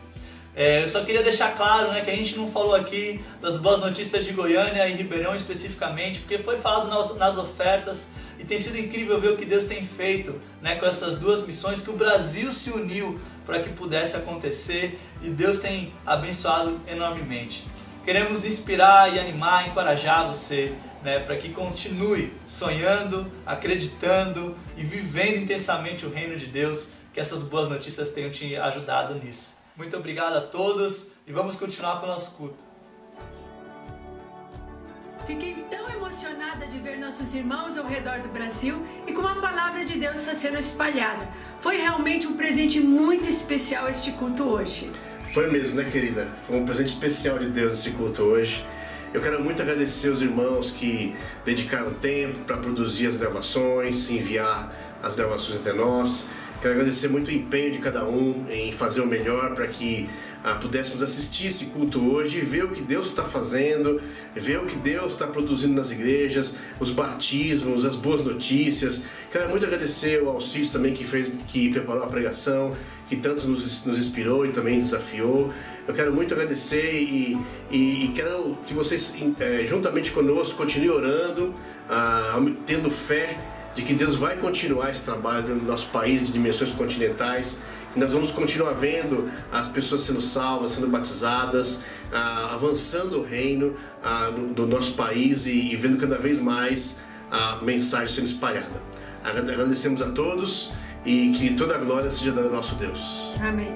Eu só queria deixar claro, né, que a gente não falou aqui das boas notícias de Goiânia e Ribeirão especificamente, porque foi falado nas ofertas e tem sido incrível ver o que Deus tem feito, né, com essas duas missões, que o Brasil se uniu para que pudesse acontecer e Deus tem abençoado enormemente. Queremos inspirar e animar, encorajar você, né, para que continue sonhando, acreditando e vivendo intensamente o reino de Deus, que essas boas notícias tenham te ajudado nisso. Muito obrigado a todos e vamos continuar com o nosso culto. Fiquei tão emocionada de ver nossos irmãos ao redor do Brasil e como a palavra de Deus está sendo espalhada. Foi realmente um presente muito especial este culto hoje. Foi mesmo, né, querida? Foi um presente especial de Deus esse culto hoje. Eu quero muito agradecer os irmãos que dedicaram tempo para produzir as gravações, enviar as gravações até nós. Quero agradecer muito o empenho de cada um em fazer o melhor para que pudéssemos assistir esse culto hoje e ver o que Deus está fazendo, ver o que Deus está produzindo nas igrejas, os batismos, as boas notícias. Quero muito agradecer o Alcides também que preparou a pregação, que tanto nos inspirou e também desafiou. Eu quero muito agradecer e quero que vocês, juntamente conosco, continuem orando, tendo fé de que Deus vai continuar esse trabalho no nosso país de dimensões continentais, que nós vamos continuar vendo as pessoas sendo salvas, sendo batizadas, avançando o reino do nosso país e vendo cada vez mais a mensagem sendo espalhada. Agradecemos a todos e que toda a glória seja dada ao nosso Deus. Amém.